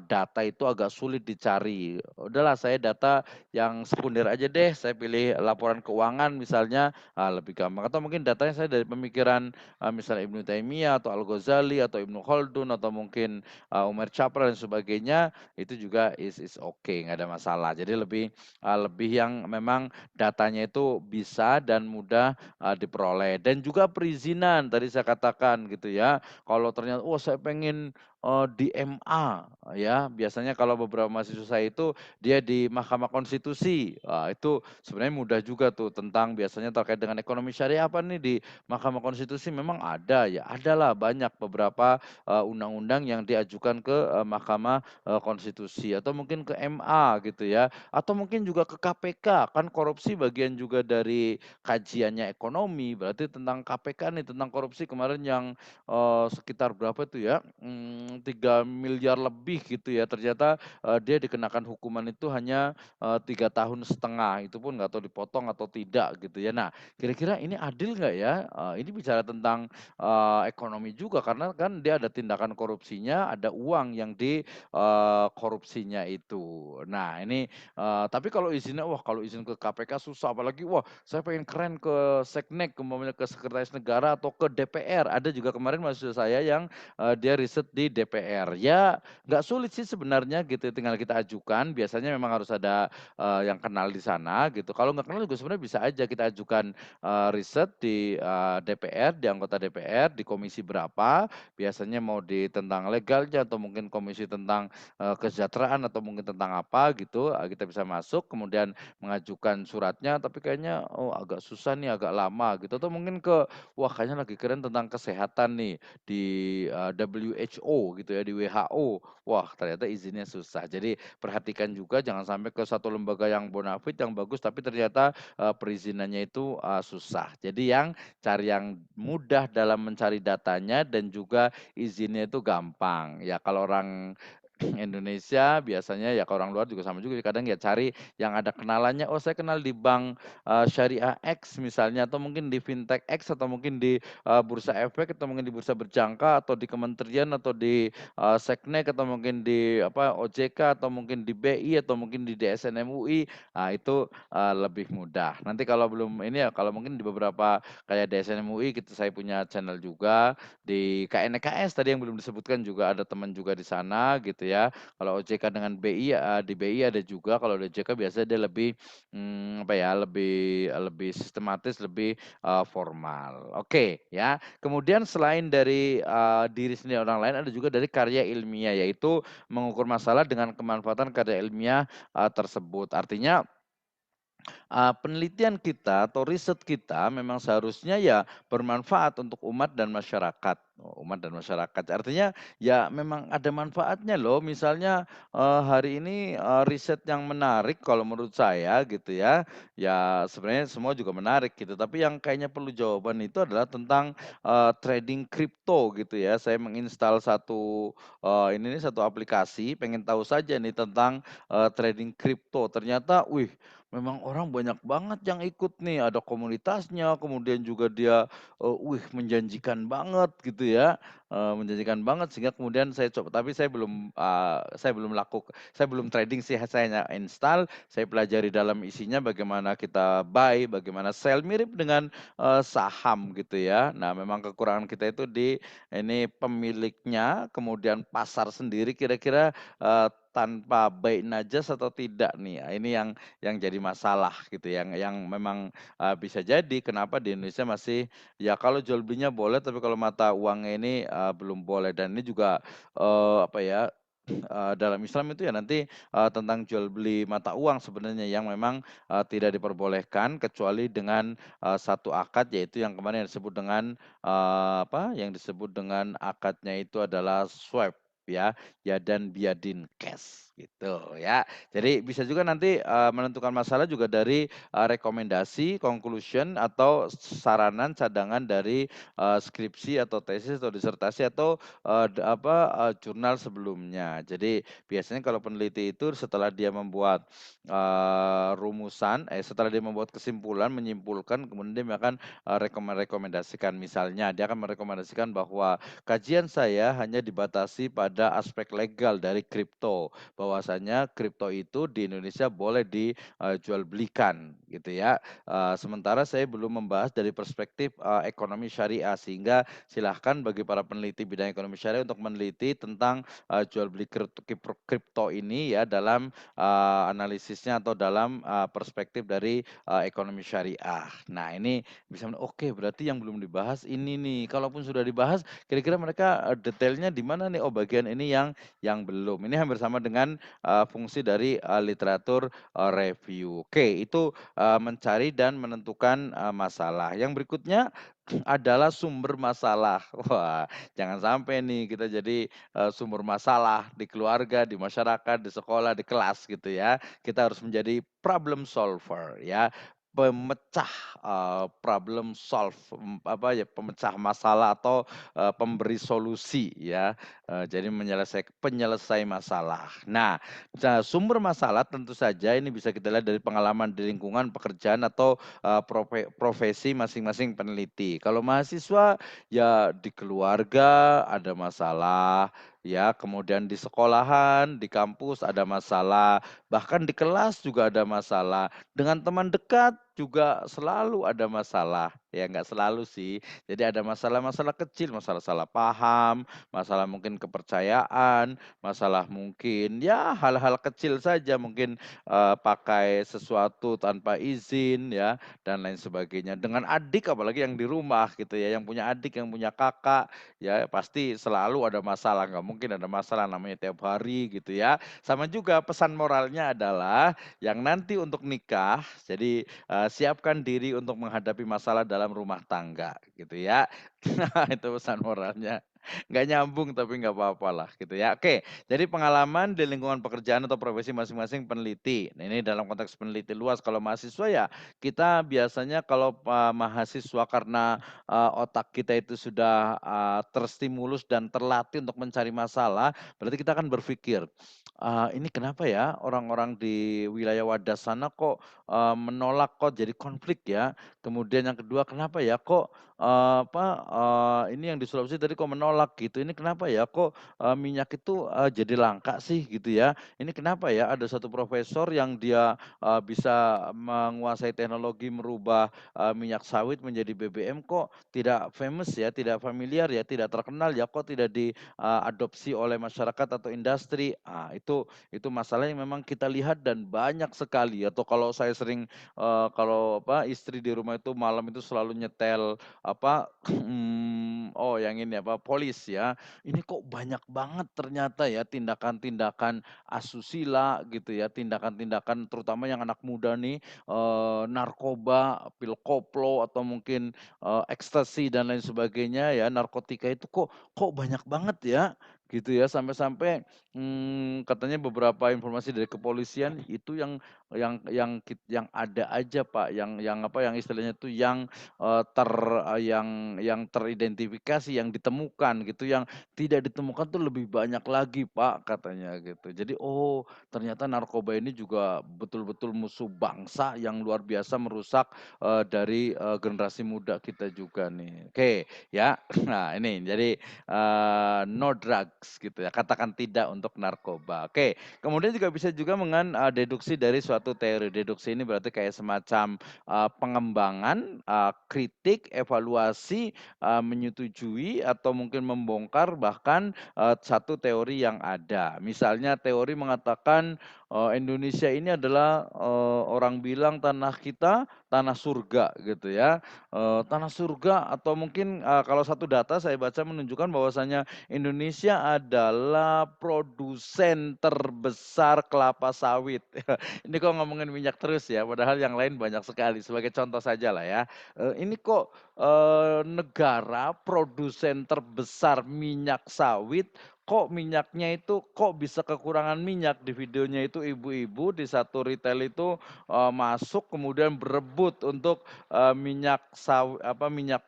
data itu agak sulit dicari. Udahlah saya data yang sekunder aja deh, saya pilih laporan keuangan misalnya, lebih gampang atau mungkin datanya saya dari pemikiran, misalnya Ibnu Taimiyah atau Al-Ghazali atau Ibnu Khaldun atau mungkin, Umar Chapra dan sebagainya, itu juga is okay, nggak ada masalah. Jadi lebih yang memang datanya itu bisa dan mudah, diperoleh dan juga perizinan tadi saya katakan gitu ya. Kalau ternyata, "Oh saya pengen, di MA," ya, biasanya kalau beberapa mahasiswa saya itu dia di Mahkamah Konstitusi. Itu sebenarnya mudah juga tuh tentang biasanya terkait dengan ekonomi syariah apa nih di Mahkamah Konstitusi memang ada ya, adalah banyak beberapa, undang-undang yang diajukan ke, Mahkamah, Konstitusi atau mungkin ke MA gitu ya, atau mungkin juga ke KPK, kan korupsi bagian juga dari kajiannya ekonomi, berarti tentang KPK nih, tentang korupsi kemarin yang, sekitar berapa tuh ya, 3 miliar lebih gitu ya, ternyata dia dikenakan hukuman itu hanya, 3 tahun setengah, itu pun nggak tahu dipotong atau tidak gitu ya. Nah, kira-kira ini adil nggak ya? Ini bicara tentang, ekonomi juga karena kan dia ada tindakan korupsinya, ada uang yang di, korupsinya itu. Nah ini, tapi kalau izinnya, wah kalau izin ke KPK susah, apalagi wah saya pengen keren ke Seknek, umpamanya ke Sekretaris Negara atau ke DPR. Ada juga kemarin mahasiswa saya yang, dia riset di DPR. Ya nggak sulit sih sebenarnya gitu, tinggal kita ajukan, biasanya memang harus ada, yang kenal di sana gitu. Kalau nggak kenal juga sebenarnya bisa aja kita ajukan, riset di, DPR, di anggota DPR, di komisi berapa, biasanya mau di tentang legalnya atau mungkin komisi tentang, kesejahteraan atau mungkin tentang apa gitu, kita bisa masuk kemudian mengajukan suratnya, tapi kayaknya, oh agak susah nih, agak lama gitu, atau mungkin ke, wah kayaknya lagi keren tentang kesehatan nih di, WHO gitu ya, di WHO. Wah, ternyata izinnya susah. Jadi perhatikan juga jangan sampai ke satu lembaga yang bonafit, yang bagus, tapi ternyata, perizinannya itu, susah. Jadi cari yang mudah dalam mencari datanya dan juga izinnya itu gampang. Ya kalau orang Indonesia biasanya ya kalau orang luar juga sama juga kadang ya cari yang ada kenalannya, oh saya kenal di bank, syariah X misalnya atau mungkin di fintech X atau mungkin di, bursa efek atau mungkin di bursa berjangka atau di kementerian atau di, Seknek atau mungkin di apa, OJK atau mungkin di BI atau mungkin di DSN MUI, itu, lebih mudah. Nanti kalau belum ini ya kalau mungkin di beberapa kayak DSN MUI gitu saya punya channel juga, di KNKS tadi yang belum disebutkan juga ada teman juga di sana gitu ya. Kalau OJK dengan BI, di BI ada juga, kalau di OJK biasanya dia lebih, apa ya, lebih lebih sistematis, lebih, formal. Oke ya. Kemudian selain dari, diri sendiri orang lain ada juga dari karya ilmiah, yaitu mengukur masalah dengan kemanfaatan karya ilmiah, tersebut. Artinya penelitian kita atau riset kita memang seharusnya ya bermanfaat untuk umat dan masyarakat. Umat dan masyarakat. Artinya ya memang ada manfaatnya loh. Misalnya, hari ini, riset yang menarik kalau menurut saya gitu ya, ya sebenarnya semua juga menarik gitu, tapi yang kayaknya perlu jawaban itu adalah tentang, trading kripto gitu ya. Saya menginstal ini nih satu aplikasi, pengen tahu saja nih tentang, trading kripto. Ternyata, wih memang orang banyak banget yang ikut nih, ada komunitasnya, kemudian juga dia, wih menjanjikan banget gitu ya, menjanjikan banget sehingga kemudian saya coba tapi saya belum trading sih, saya hanya install, saya pelajari dalam isinya bagaimana kita buy, bagaimana sell, mirip dengan, saham gitu ya. Nah memang kekurangan kita itu di ini pemiliknya, kemudian pasar sendiri kira-kira, tanpa baik najas atau tidak nih, ini yang jadi masalah gitu, yang memang, bisa jadi kenapa di Indonesia masih ya kalau jual belinya boleh, tapi kalau mata uangnya ini, belum boleh dan ini juga, apa ya, dalam Islam itu ya nanti, tentang jual beli mata uang sebenarnya yang memang, tidak diperbolehkan kecuali dengan, satu akad yaitu yang kemarin yang disebut dengan, yang disebut dengan akadnya itu adalah swap ya, dan biadin cash. gitu ya. Jadi bisa juga nanti, menentukan masalah juga dari, rekomendasi, conclusion, atau saranan cadangan dari, skripsi atau tesis atau disertasi atau, jurnal sebelumnya. Jadi biasanya kalau peneliti itu setelah dia membuat, setelah dia membuat kesimpulan, menyimpulkan, kemudian dia akan, merekomendasikan. Misalnya dia akan merekomendasikan bahwa kajian saya hanya dibatasi pada aspek legal dari kripto bahwasanya kripto itu di Indonesia boleh dijual belikan gitu ya. Sementara saya belum membahas dari perspektif, ekonomi syariah sehingga silahkan bagi para peneliti bidang ekonomi syariah untuk meneliti tentang, jual beli kripto ini ya dalam, analisisnya atau dalam, perspektif dari, ekonomi syariah. Nah ini bisa oke berarti yang belum dibahas ini nih, kalaupun sudah dibahas kira-kira mereka, detailnya di mana nih? Oh bagian ini yang belum. Ini hampir sama dengan, fungsi dari, literatur, review. Oke, itu, mencari dan menentukan, masalah. Yang berikutnya adalah sumber masalah. Wah, jangan sampai nih kita jadi, sumber masalah di keluarga, di masyarakat, di sekolah, di kelas gitu ya. Kita harus menjadi problem solver ya, pemecah, problem solve, pemecah masalah atau, pemberi solusi ya, jadi penyelesai masalah. Nah, sumber masalah tentu saja ini bisa kita lihat dari pengalaman di lingkungan pekerjaan atau, profesi masing-masing peneliti. Kalau mahasiswa, ya di keluarga ada masalah, ya kemudian di sekolahan, di kampus ada masalah, bahkan di kelas juga ada masalah, dengan teman dekat juga selalu ada masalah, ya nggak selalu sih. Jadi ada masalah-masalah kecil, masalah salah paham, masalah mungkin kepercayaan, masalah mungkin ya hal-hal kecil saja mungkin, pakai sesuatu tanpa izin ya dan lain sebagainya. Dengan adik apalagi yang di rumah gitu ya, yang punya adik, yang punya kakak, ya pasti selalu ada masalah, nggak mungkin ada masalah namanya tiap hari gitu ya. Sama juga pesan moralnya adalah yang nanti untuk nikah, jadi, siapkan diri untuk menghadapi masalah dalam rumah tangga gitu ya. Nah itu pesan moralnya. Nggak nyambung tapi nggak apa-apalah gitu ya. Oke, jadi pengalaman di lingkungan pekerjaan atau profesi masing-masing peneliti. Nah ini dalam konteks peneliti luas, kalau mahasiswa ya kita biasanya kalau, mahasiswa karena, otak kita itu sudah, terstimulus dan terlatih untuk mencari masalah, berarti kita akan berpikir, "Ini kenapa ya orang-orang di wilayah Wadas sana kok, menolak kok jadi konflik ya?" Kemudian yang kedua, "Kenapa ya kok, ini yang di Sulawesi tadi kok menolak gitu, ini kenapa ya kok, minyak itu, jadi langka sih?" Gitu ya. "Ini kenapa ya ada satu profesor yang dia, bisa menguasai teknologi merubah, minyak sawit menjadi BBM kok tidak famous ya, tidak familiar ya, tidak terkenal ya, kok tidak diadopsi oleh masyarakat atau industri?" Itu masalah yang memang kita lihat dan banyak sekali atau kalau saya sering, kalau istri di rumah itu malam itu selalu nyetel yang ini Polis ya. Ini kok banyak banget ternyata ya tindakan-tindakan asusila gitu ya, tindakan-tindakan terutama yang anak muda nih, narkoba, pil koplo atau mungkin, ekstasi dan lain sebagainya ya, narkotika itu kok kok banyak banget ya, gitu ya. Sampai-sampai, katanya beberapa informasi dari kepolisian itu yang ada aja Pak, yang istilahnya tuh yang, eee, ter yang teridentifikasi, yang ditemukan gitu, yang tidak ditemukan tuh lebih banyak lagi Pak, katanya gitu. Jadi, oh ternyata narkoba ini juga betul-betul musuh bangsa yang luar biasa merusak, dari, generasi muda kita juga nih. Oke, ya. Nah ini jadi, no drugs gitu ya, katakan tidak untuk narkoba. Oke, kemudian juga bisa juga deduksi dari suatu teori. Deduksi ini berarti kayak semacam, pengembangan, kritik, evaluasi, menyetujui atau mungkin membongkar bahkan, satu teori yang ada. Misalnya teori mengatakan, Indonesia ini adalah, orang bilang tanah kita tanah surga gitu ya, tanah surga atau mungkin, kalau satu data saya baca menunjukkan bahwasanya Indonesia adalah produsen terbesar kelapa sawit. Ini kok ngomongin minyak terus ya, padahal yang lain banyak sekali, sebagai contoh saja lah ya. Ini kok, negara produsen terbesar minyak sawit kok minyaknya itu kok bisa kekurangan minyak. Di videonya itu ibu-ibu di satu retail itu, masuk kemudian berebut untuk, minyak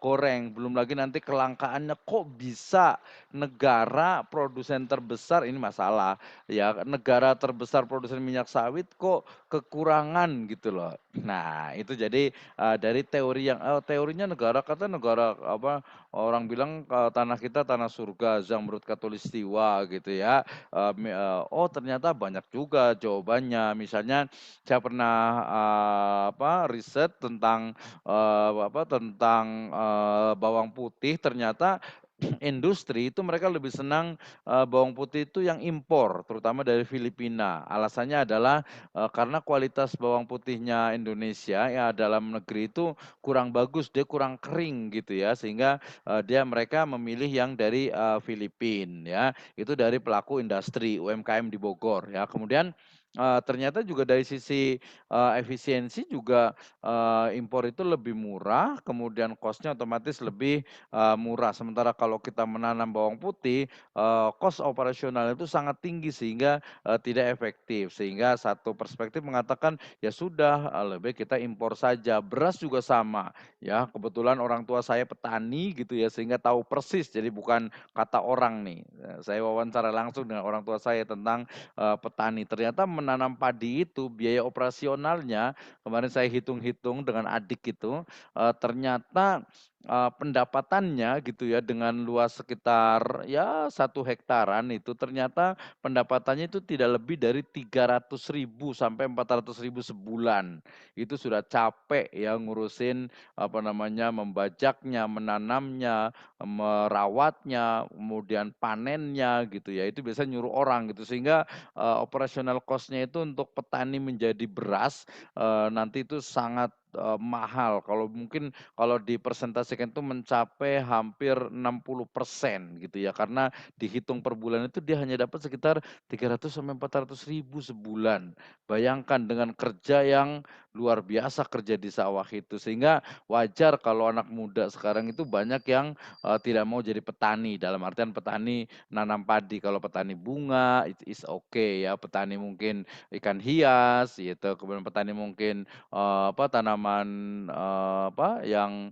goreng. Belum lagi nanti kelangkaannya, kok bisa negara produsen terbesar ini masalah ya, negara terbesar produsen minyak sawit kok kekurangan gitu loh. Nah itu jadi, dari teori yang teorinya negara kata negara orang bilang, tanah kita tanah surga, Zamrud Khatulistiwa gitu ya, oh ternyata banyak juga jawabannya. Misalnya saya pernah, riset tentang, bawang putih ternyata industri itu mereka lebih senang, bawang putih itu yang impor, terutama dari Filipina. Alasannya adalah, karena kualitas bawang putihnya Indonesia ya dalam negeri itu kurang bagus, dia kurang kering gitu ya, sehingga, mereka memilih yang dari, Filipina ya. Itu dari pelaku industri UMKM di Bogor ya. Kemudian, ternyata juga dari sisi, efisiensi juga, impor itu lebih murah, kemudian cost-nya otomatis lebih, murah. Sementara kalau kita menanam bawang putih, cost operasional itu sangat tinggi sehingga, tidak efektif. Sehingga satu perspektif mengatakan, ya sudah, lebih baik kita impor saja. Beras juga sama, ya. Kebetulan orang tua saya petani gitu ya, sehingga tahu persis, jadi bukan kata orang nih. Saya wawancara langsung dengan orang tua saya tentang, petani. Ternyata menanam padi itu biaya operasionalnya, kemarin saya hitung-hitung dengan adik itu, ternyata pendapatannya gitu ya dengan luas sekitar ya 1 hektaran itu ternyata pendapatannya itu tidak lebih dari 300.000 sampai 400.000 sebulan. Itu sudah capek ya ngurusin membajaknya, menanamnya, merawatnya, kemudian panennya gitu ya. Itu biasanya nyuruh orang gitu sehingga, operasional cost-nya itu untuk petani menjadi beras, nanti itu sangat, mahal. Kalau dipresentasikan itu mencapai hampir 60% gitu ya, karena dihitung per bulan itu dia hanya dapat sekitar 300 sampai 400.000 sebulan. Bayangkan dengan kerja yang luar biasa kerja di sawah itu, sehingga wajar kalau anak muda sekarang itu banyak yang, tidak mau jadi petani, dalam artian petani nanam padi. Kalau petani bunga, it is okay ya, petani mungkin ikan hias gitu, kemudian petani mungkin, tanaman, yang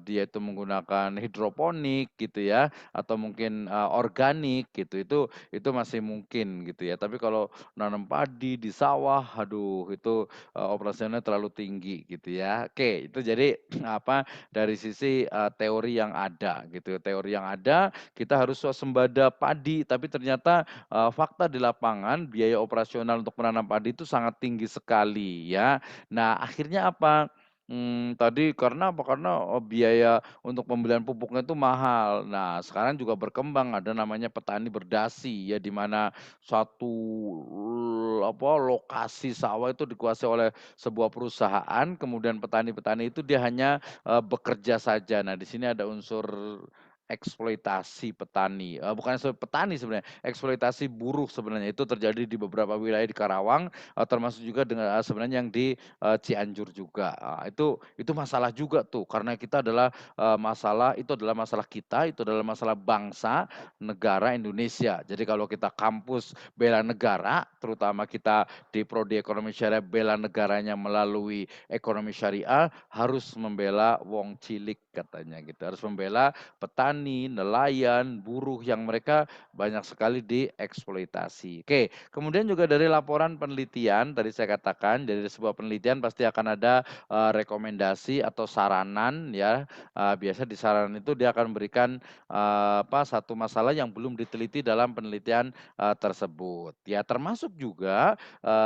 dia itu menggunakan hidroponik gitu ya, atau mungkin, organik gitu, itu masih mungkin gitu ya. Tapi kalau nanam padi di sawah, aduh itu, operasionalnya terlalu tinggi gitu ya. Oke, itu jadi dari sisi, teori yang ada gitu. Teori yang ada, kita harus swasembada padi, tapi ternyata, fakta di lapangan biaya operasional untuk menanam padi itu sangat tinggi sekali ya. Nah akhirnya apa? Tadi karena apa? Karena, biaya untuk pembelian pupuknya itu mahal. Nah, sekarang juga berkembang ada namanya petani berdasi ya, di mana satu, lokasi sawah itu dikuasai oleh sebuah perusahaan, kemudian petani-petani itu dia hanya, bekerja saja. Nah, di sini ada unsur eksploitasi petani, bukan petani sebenarnya, eksploitasi buruh sebenarnya. Itu terjadi di beberapa wilayah di Karawang, termasuk juga dengan sebenarnya yang di Cianjur juga. Itu masalah juga tuh karena kita adalah, itu adalah masalah kita, itu adalah masalah bangsa, negara Indonesia. Jadi kalau kita kampus bela negara, terutama kita di prodi ekonomi syariah bela negaranya melalui ekonomi syariah, harus membela wong cilik katanya gitu, harus membela petani, nelayan, buruh yang mereka banyak sekali dieksploitasi. Oke, kemudian juga dari laporan penelitian tadi saya katakan dari sebuah penelitian pasti akan ada, rekomendasi atau saranan ya, biasa di saranan itu dia akan memberikan, satu masalah yang belum diteliti dalam penelitian, tersebut. Ya termasuk juga,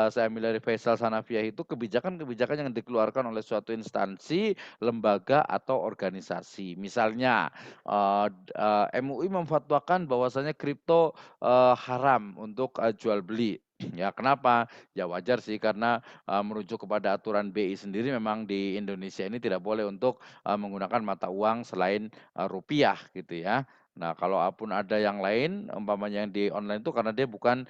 saya ambil dari Faisal Hanafiah itu kebijakan-kebijakan yang dikeluarkan oleh suatu instansi, lembaga, atau organisasi. Misalnya, MUI memfatwakan bahwasanya kripto, haram untuk, jual beli. Ya kenapa? Ya wajar sih karena, merujuk kepada aturan BI sendiri memang di Indonesia ini tidak boleh untuk, menggunakan mata uang selain, rupiah gitu ya. Nah, kalaupun ada yang lain, umpamanya yang di online itu karena dia bukan,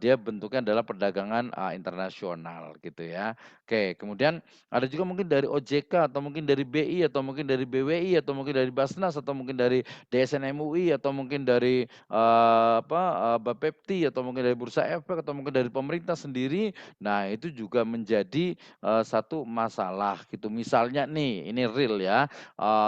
dia bentuknya adalah perdagangan, internasional gitu ya. Oke, kemudian ada juga mungkin dari OJK atau mungkin dari BI atau mungkin dari BWI atau mungkin dari Basnas atau mungkin dari DSN MUI atau mungkin dari, Bapepti atau mungkin dari Bursa Efek atau mungkin dari pemerintah sendiri. Nah, itu juga menjadi, satu masalah gitu. Misalnya nih, ini real ya,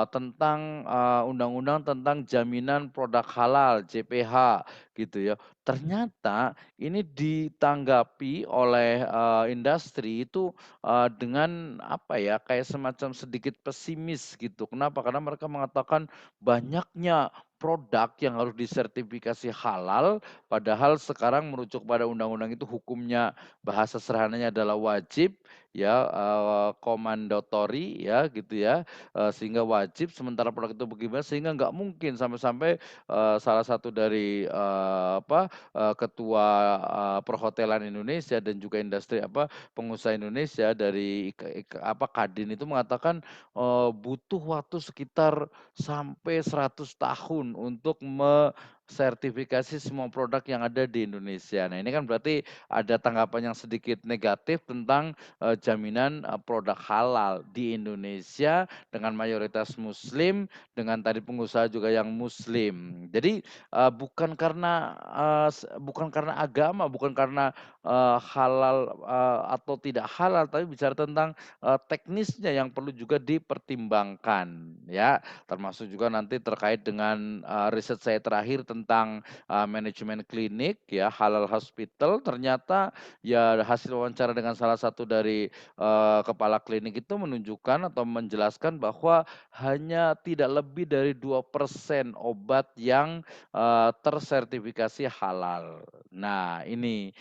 tentang, undang-undang tentang jaminan produk halal JPH gitu ya. Ternyata ini ditanggapi oleh, industri itu, dengan apa ya, kayak semacam sedikit pesimis gitu. Kenapa? Karena mereka mengatakan banyaknya produk yang harus disertifikasi halal, padahal sekarang merujuk pada undang-undang itu hukumnya bahasa sederhananya adalah wajib ya, ya gitu ya. Sehingga wajib, sementara produk itu bagaimana, sehingga nggak mungkin sampai-sampai, salah satu dari, ketua, perhotelan Indonesia dan juga pengusaha Indonesia dari Kadin itu mengatakan, butuh waktu sekitar sampai 100 tahun untuk sertifikasi semua produk yang ada di Indonesia. Nah, ini kan berarti ada tanggapan yang sedikit negatif tentang, jaminan, produk halal di Indonesia dengan mayoritas muslim, dengan tadi pengusaha juga yang muslim. Jadi, bukan karena agama, bukan karena, halal, atau tidak halal, tapi bicara tentang, teknisnya yang perlu juga dipertimbangkan, ya. Termasuk juga nanti terkait dengan, riset saya terakhir tentang, manajemen klinik ya, halal hospital, ternyata ya hasil wawancara dengan salah satu dari kepala klinik itu menunjukkan atau menjelaskan bahwa hanya tidak lebih dari 2% obat yang, tersertifikasi halal. Nah, ini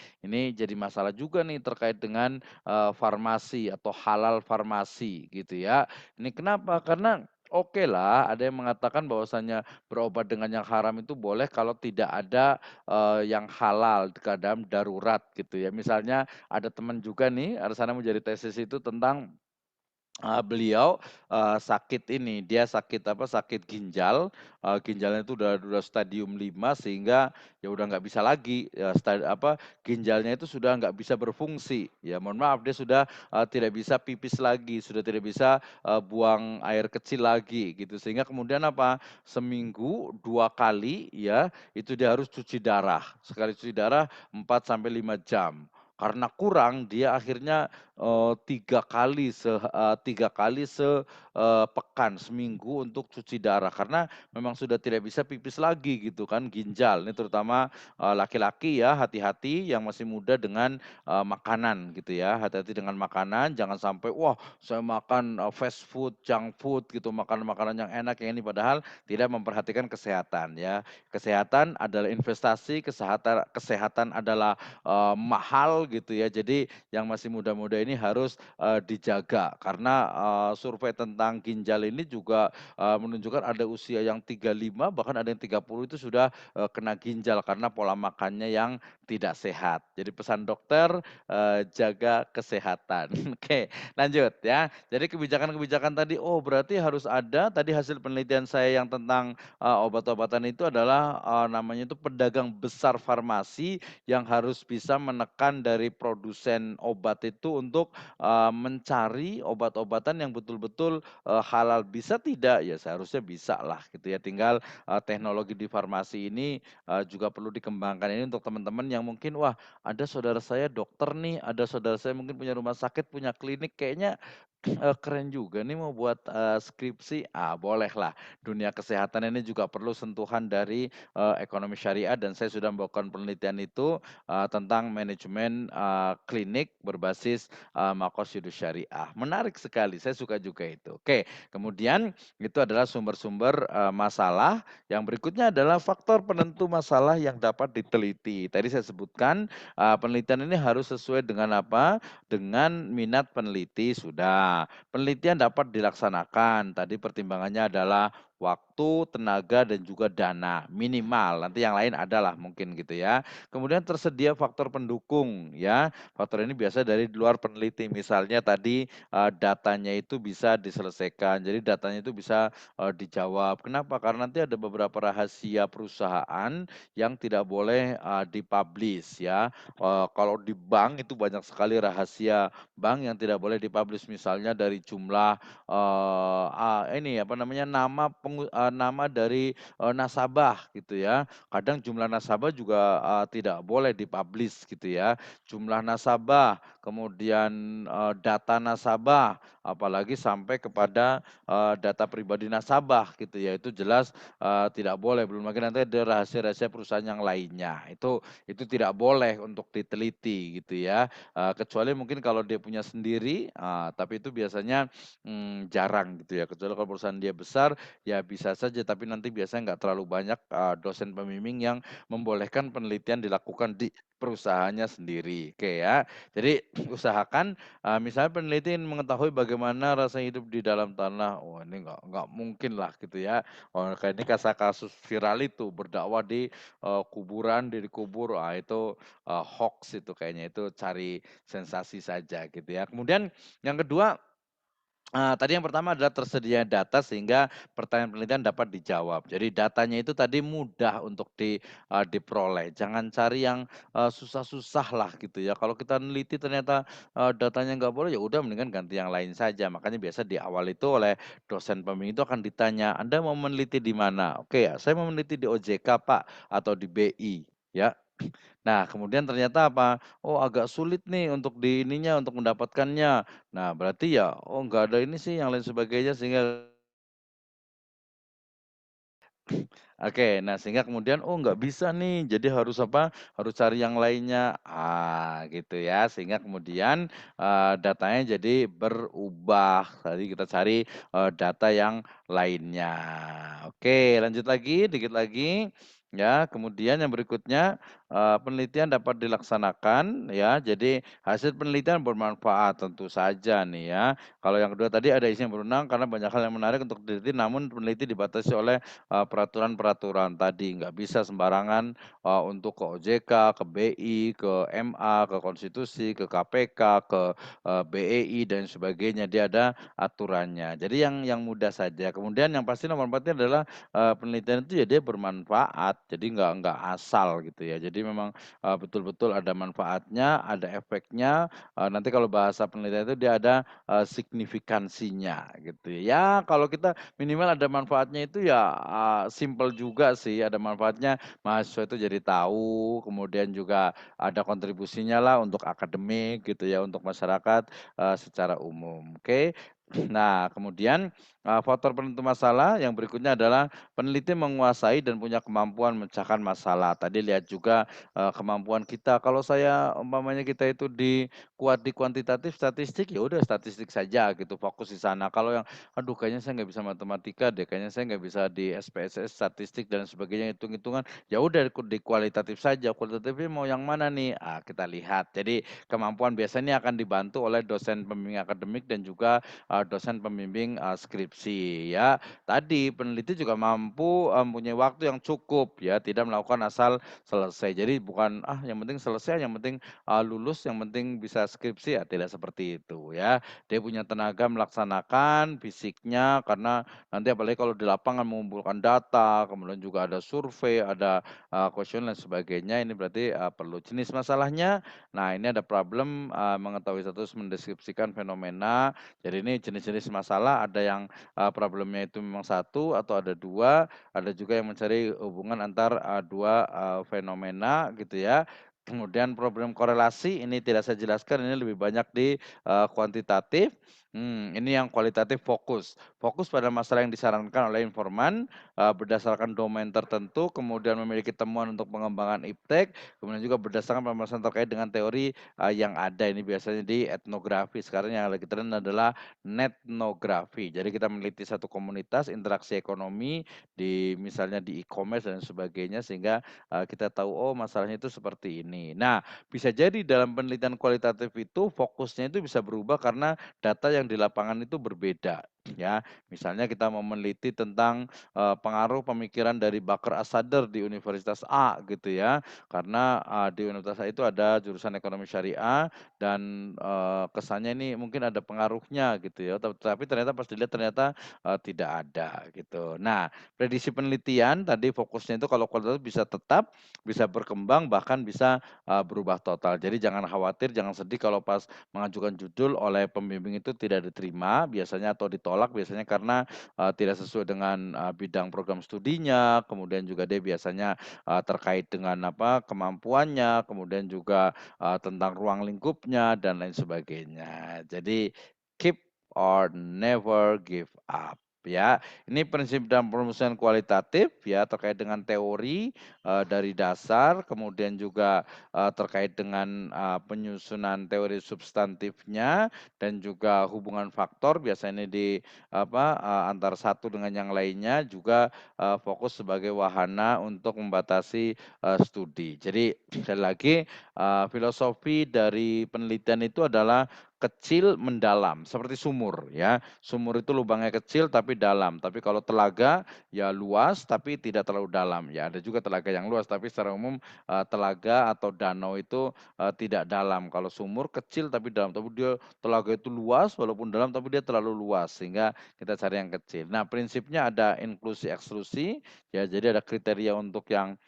jadi masalah juga nih terkait dengan, farmasi atau halal farmasi gitu ya. Ini kenapa? Karena oke lah, ada yang mengatakan bahwasanya berobat dengan yang haram itu boleh kalau tidak ada, yang halal dalam darurat gitu ya. Misalnya ada teman juga nih, alasannya menjadi tesis itu tentang, beliau, sakit ini, dia sakit ginjal, ginjalnya itu udah stadium 5 sehingga ya udah nggak bisa lagi, ginjalnya itu sudah nggak bisa berfungsi. Ya mohon maaf dia sudah, tidak bisa pipis lagi, sudah tidak bisa, buang air kecil lagi gitu. Sehingga kemudian apa, seminggu 2 kali ya, itu dia harus cuci darah. Sekali cuci darah 4 sampai 5 jam. Karena kurang dia akhirnya 3 kali pekan, seminggu untuk cuci darah. Karena memang sudah tidak bisa pipis lagi gitu kan, ginjal. Ini terutama, laki-laki ya, hati-hati yang masih muda dengan, makanan gitu ya. Hati-hati dengan makanan, jangan sampai, "Wah, saya makan, fast food, junk food," gitu, makanan-makanan yang enak, yang ini, padahal tidak memperhatikan kesehatan ya. Kesehatan adalah investasi, kesehatan kesehatan adalah, mahal gitu ya. Jadi yang masih muda-muda ini harus, dijaga karena, survei tentang ginjal ini juga, menunjukkan ada usia yang 35 bahkan ada yang 30 itu sudah, kena ginjal karena pola makannya yang tidak sehat. Jadi pesan dokter, jaga kesehatan. Oke, lanjut ya. Jadi kebijakan-kebijakan tadi, oh berarti harus ada tadi hasil penelitian saya yang tentang, obat-obatan itu adalah, namanya itu pedagang besar farmasi yang harus bisa menekan dari produsen obat itu untuk, mencari obat-obatan yang betul-betul, halal. Bisa tidak? Ya seharusnya bisa lah gitu ya, tinggal, teknologi di farmasi ini, juga perlu dikembangkan. Ini untuk teman-teman yang mungkin, "Wah, ada saudara saya dokter nih, ada saudara saya mungkin punya rumah sakit, punya klinik, kayaknya, keren juga nih mau buat, skripsi." Bolehlah. Dunia kesehatan ini juga perlu sentuhan dari, ekonomi syariah dan saya sudah melakukan penelitian itu, tentang manajemen, klinik berbasis, Maqasidus Syariah. Menarik sekali, saya suka juga itu. Oke, kemudian itu adalah sumber-sumber, masalah, yang berikutnya adalah faktor penentu masalah yang dapat diteliti. Tadi saya sebutkan, penelitian ini harus sesuai dengan apa, dengan minat peneliti sudah. Penelitian dapat dilaksanakan, tadi pertimbangannya adalah waktu, tenaga, dan juga dana, minimal. Nanti yang lain adalah mungkin gitu ya. Kemudian tersedia faktor pendukung ya. Faktor ini biasa dari luar peneliti. Misalnya tadi datanya itu bisa diselesaikan. Jadi datanya itu bisa dijawab. Kenapa? Karena nanti ada beberapa rahasia perusahaan yang tidak boleh dipublish ya. Kalau di bank itu banyak sekali rahasia bank yang tidak boleh dipublish. Misalnya dari jumlah ini apa namanya nama dari nasabah gitu ya. Kadang jumlah nasabah juga tidak boleh dipublish gitu ya. Jumlah nasabah, kemudian data nasabah, apalagi sampai kepada data pribadi nasabah gitu ya. Itu jelas tidak boleh. Belum lagi nanti ada rahasia-rahasia perusahaan yang lainnya. Itu tidak boleh untuk diteliti gitu ya. Kecuali mungkin kalau dia punya sendiri, tapi itu biasanya jarang gitu ya. Kecuali kalau perusahaan dia besar, ya bisa saja. Tapi nanti biasanya nggak terlalu banyak dosen pembimbing yang membolehkan penelitian dilakukan di perusahaannya sendiri. Oke ya. Jadi usahakan misalnya peneliti ingin mengetahui bagaimana rasa hidup di dalam tanah. Oh ini nggak mungkin lah gitu ya. Oh kayak ini kasus viral itu berdakwah di kuburan, dikubur. Itu hoax itu kayaknya itu cari sensasi saja gitu ya. Kemudian yang kedua tadi yang pertama adalah tersedia data sehingga pertanyaan penelitian dapat dijawab. Jadi datanya itu tadi mudah untuk diperoleh, jangan cari yang susah-susah lah gitu ya. Kalau kita neliti ternyata datanya nggak boleh, ya udah mendingan ganti yang lain saja. Makanya biasa di awal itu oleh dosen pembimbing itu akan ditanya, "Anda mau meneliti di mana?" "Oke ya, saya mau meneliti di OJK Pak, atau di BI." Ya. Nah, kemudian ternyata apa, "Oh agak sulit nih untuk di ininya, untuk mendapatkannya." Nah, berarti ya, oh nggak ada ini sih yang lain sebagainya sehingga oke, nah sehingga kemudian, oh nggak bisa nih, jadi harus apa, harus cari yang lainnya, gitu ya. Sehingga kemudian, datanya jadi berubah, tadi kita cari, data yang lainnya. Oke, lanjut lagi, dikit lagi, ya. Kemudian yang berikutnya, penelitian dapat dilaksanakan ya, jadi hasil penelitian bermanfaat tentu saja nih ya. Kalau yang kedua tadi ada isi yang berwenang karena banyak hal yang menarik untuk diteliti, namun peneliti dibatasi oleh peraturan-peraturan tadi, nggak bisa sembarangan, untuk ke OJK, ke BI, ke MA, ke konstitusi, ke KPK, ke BEI dan sebagainya, dia ada aturannya. Jadi yang mudah saja. Kemudian yang pasti nomor 4 adalah, penelitian itu ya dia bermanfaat, jadi nggak asal gitu ya. Jadi memang, betul-betul ada manfaatnya, ada efeknya, nanti kalau bahasa penelitian itu dia ada, signifikansinya gitu ya. Ya kalau kita minimal ada manfaatnya itu ya, simpel juga sih, ada manfaatnya mahasiswa itu jadi tahu, kemudian juga ada kontribusinya lah untuk akademik gitu ya, untuk masyarakat, secara umum, oke. Nah, kemudian, faktor penentu masalah yang berikutnya adalah peneliti menguasai dan punya kemampuan memecahkan masalah. Tadi lihat juga, kemampuan kita, kalau saya umpamanya kita itu kuat di kuantitatif statistik, ya udah statistik saja gitu, fokus di sana. Kalau yang aduh kayaknya saya nggak bisa matematika deh, kayaknya saya nggak bisa di SPSS, statistik dan sebagainya, hitung-hitungan, ya udah di kualitatif saja, kualitatifnya mau yang mana nih? Kita lihat. Jadi kemampuan biasanya akan dibantu oleh dosen pembimbing akademik dan juga, dosen pembimbing, skripsi ya. Tadi peneliti juga mampu, mempunyai waktu yang cukup ya, tidak melakukan asal selesai. Jadi bukan, yang penting selesai, yang penting, lulus, yang penting bisa skripsi, ya tidak seperti itu ya. Dia punya tenaga melaksanakan fisiknya karena nanti apalagi kalau di lapangan mengumpulkan data, kemudian juga ada survei, ada, kuesioner dan sebagainya, ini berarti, perlu. Jenis masalahnya, nah ini ada problem, mengetahui status mendeskripsikan fenomena. Jadi ini jenis-jenis masalah, ada yang, problemnya itu memang satu atau ada 2, ada juga yang mencari hubungan antar, 2, fenomena gitu ya. Kemudian problem korelasi ini tidak saya jelaskan, ini lebih banyak di kuantitatif, ini yang kualitatif fokus. Fokus pada masalah yang disarankan oleh informan, berdasarkan domain tertentu, kemudian memiliki temuan untuk pengembangan iptek, kemudian juga berdasarkan pembahasan terkait dengan teori, yang ada. Ini biasanya di etnografi, sekarang yang lagi tren adalah netnografi. Jadi kita meneliti satu komunitas, interaksi ekonomi misalnya di e-commerce dan sebagainya, sehingga, kita tahu, oh masalahnya itu seperti ini. Nah, bisa jadi dalam penelitian kualitatif itu fokusnya itu bisa berubah karena data yang di lapangan itu berbeda. ya. Misalnya kita mau meneliti tentang, pengaruh pemikiran dari Bakr As-Sadr di Universitas A gitu ya. Karena, di Universitas A itu ada jurusan ekonomi syariah dan, kesannya ini mungkin ada pengaruhnya gitu ya, tapi ternyata pas dilihat ternyata, tidak ada gitu. Nah, prediksi penelitian tadi fokusnya itu kalau kualitatif bisa tetap, bisa berkembang, bahkan bisa, berubah total. Jadi jangan khawatir, jangan sedih kalau pas mengajukan judul oleh pembimbing itu tidak diterima biasanya atau ditolak biasanya karena, tidak sesuai dengan, bidang program studinya, kemudian juga dia biasanya, terkait dengan apa, kemampuannya, kemudian juga, tentang ruang lingkupnya dan lain sebagainya. Jadi keep or never give up ya. Ini prinsip dalam perumusan kualitatif ya terkait dengan teori, dari dasar kemudian juga terkait dengan, penyusunan teori substantifnya dan juga hubungan faktor biasanya di apa, antara satu dengan yang lainnya juga, fokus sebagai wahana untuk membatasi, studi. Jadi sekali lagi, filosofi dari penelitian itu adalah kecil mendalam seperti sumur ya. Sumur itu lubangnya kecil tapi dalam, tapi kalau telaga ya luas tapi tidak terlalu dalam. Ya ada juga telaga yang luas tapi secara umum, telaga atau danau itu, tidak dalam. Kalau sumur kecil tapi dalam, tapi dia telaga itu luas walaupun dalam tapi dia terlalu luas sehingga kita cari yang kecil. Nah prinsipnya ada inklusi eksklusi, ya jadi ada kriteria untuk yang,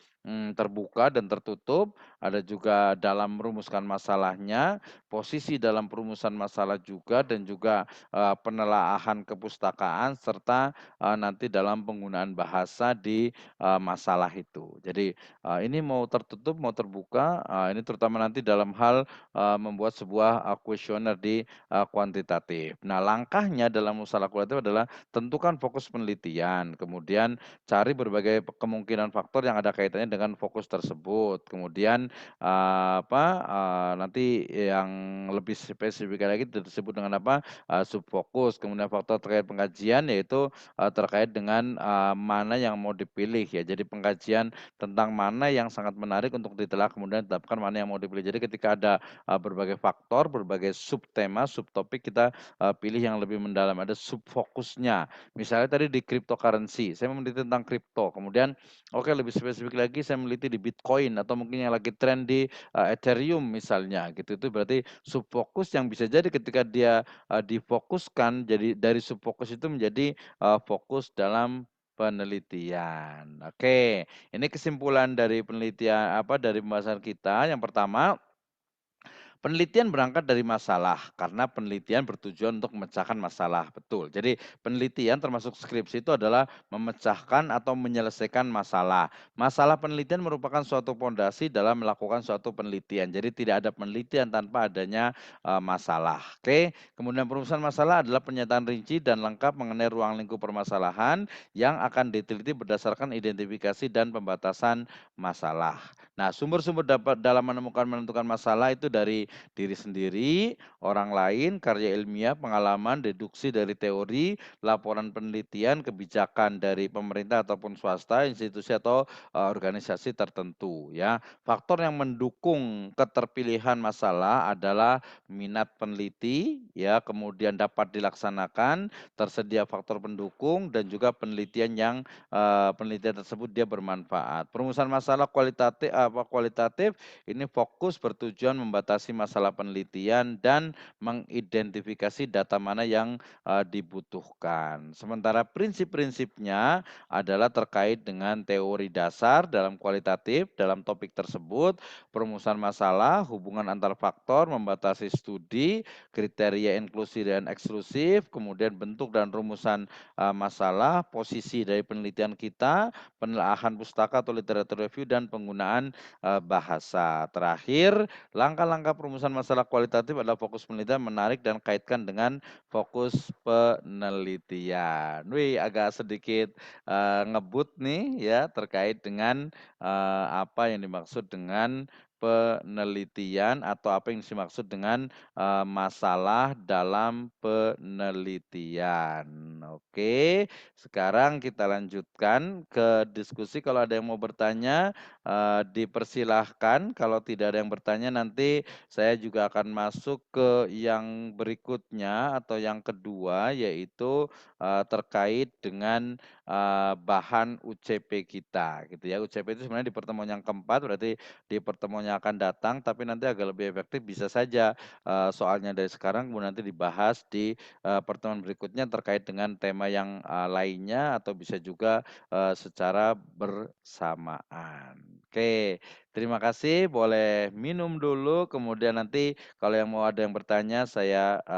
terbuka dan tertutup, ada juga dalam merumuskan masalahnya, posisi dalam perumusan masalah juga dan juga, penelaahan kepustakaan serta, nanti dalam penggunaan bahasa di, masalah itu. Jadi ini mau tertutup, mau terbuka, ini terutama nanti dalam hal, membuat sebuah, kuesioner di, kuantitatif. Nah, langkahnya dalam usaha kualitatif adalah tentukan fokus penelitian, kemudian cari berbagai kemungkinan faktor yang ada kaitannya dengan fokus tersebut. Kemudian, nanti yang lebih spesifik lagi disebut dengan apa, subfokus. Kemudian faktor terkait pengkajian yaitu, terkait dengan, mana yang mau dipilih ya. Jadi pengkajian tentang mana yang sangat menarik untuk ditelah kemudian tetapkan mana yang mau dipilih. Jadi ketika ada, berbagai faktor, berbagai subtema, subtopik kita, pilih yang lebih mendalam, ada subfokusnya. Misalnya tadi di cryptocurrency, saya meneliti tentang kripto, kemudian oke lebih spesifik lagi saya meneliti di Bitcoin atau mungkin yang lagi tren di, Ethereum misalnya gitu. Itu berarti subfokus yang bisa jadi ketika dia, difokuskan jadi dari subfokus itu menjadi, fokus dalam penelitian. Oke, ini kesimpulan dari penelitian apa, dari pembahasan kita. Yang pertama, penelitian berangkat dari masalah, karena penelitian bertujuan untuk memecahkan masalah, betul. Jadi penelitian termasuk skripsi itu adalah memecahkan atau menyelesaikan masalah. Masalah penelitian merupakan suatu pondasi dalam melakukan suatu penelitian. Jadi tidak ada penelitian tanpa adanya masalah. Oke, kemudian perumusan masalah adalah pernyataan rinci dan lengkap mengenai ruang lingkup permasalahan yang akan diteliti berdasarkan identifikasi dan pembatasan masalah. Nah, sumber-sumber dapat dalam menentukan masalah itu dari diri sendiri, orang lain, karya ilmiah, pengalaman, deduksi dari teori, laporan penelitian, kebijakan dari pemerintah ataupun swasta, institusi atau organisasi tertentu ya. Faktor yang mendukung keterpilihan masalah adalah minat peneliti ya, kemudian dapat dilaksanakan, tersedia faktor pendukung dan juga penelitian yang penelitian tersebut dia bermanfaat. Perumusan masalah kualitatif ini fokus bertujuan membatasi masalah penelitian dan mengidentifikasi data mana yang, dibutuhkan. Sementara prinsip-prinsipnya adalah terkait dengan teori dasar dalam kualitatif dalam topik tersebut, perumusan masalah, hubungan antar faktor, membatasi studi, kriteria inklusi dan eksklusif, kemudian bentuk dan rumusan, masalah, posisi dari penelitian kita, penelaahan pustaka atau literatur review dan penggunaan bahasa. Terakhir, langkah-langkah perumusan masalah kualitatif adalah fokus penelitian, menarik dan kaitkan dengan fokus penelitian. Wih, agak sedikit, ngebut nih ya terkait dengan, apa yang dimaksud dengan penelitian atau apa yang dimaksud dengan, masalah dalam penelitian. Oke, sekarang kita lanjutkan ke diskusi kalau ada yang mau bertanya, dipersilahkan, kalau tidak ada yang bertanya nanti saya juga akan masuk ke yang berikutnya atau yang kedua yaitu, terkait dengan, bahan UCP kita gitu ya. UCP itu sebenarnya di pertemuan yang keempat berarti di pertemuan yang akan datang, tapi nanti agak lebih efektif bisa saja, soalnya dari sekarang kemudian nanti dibahas di, pertemuan berikutnya terkait dengan tema yang, lainnya atau bisa juga, secara bersamaan. Oke, terima kasih, boleh minum dulu kemudian nanti kalau yang mau ada yang bertanya saya,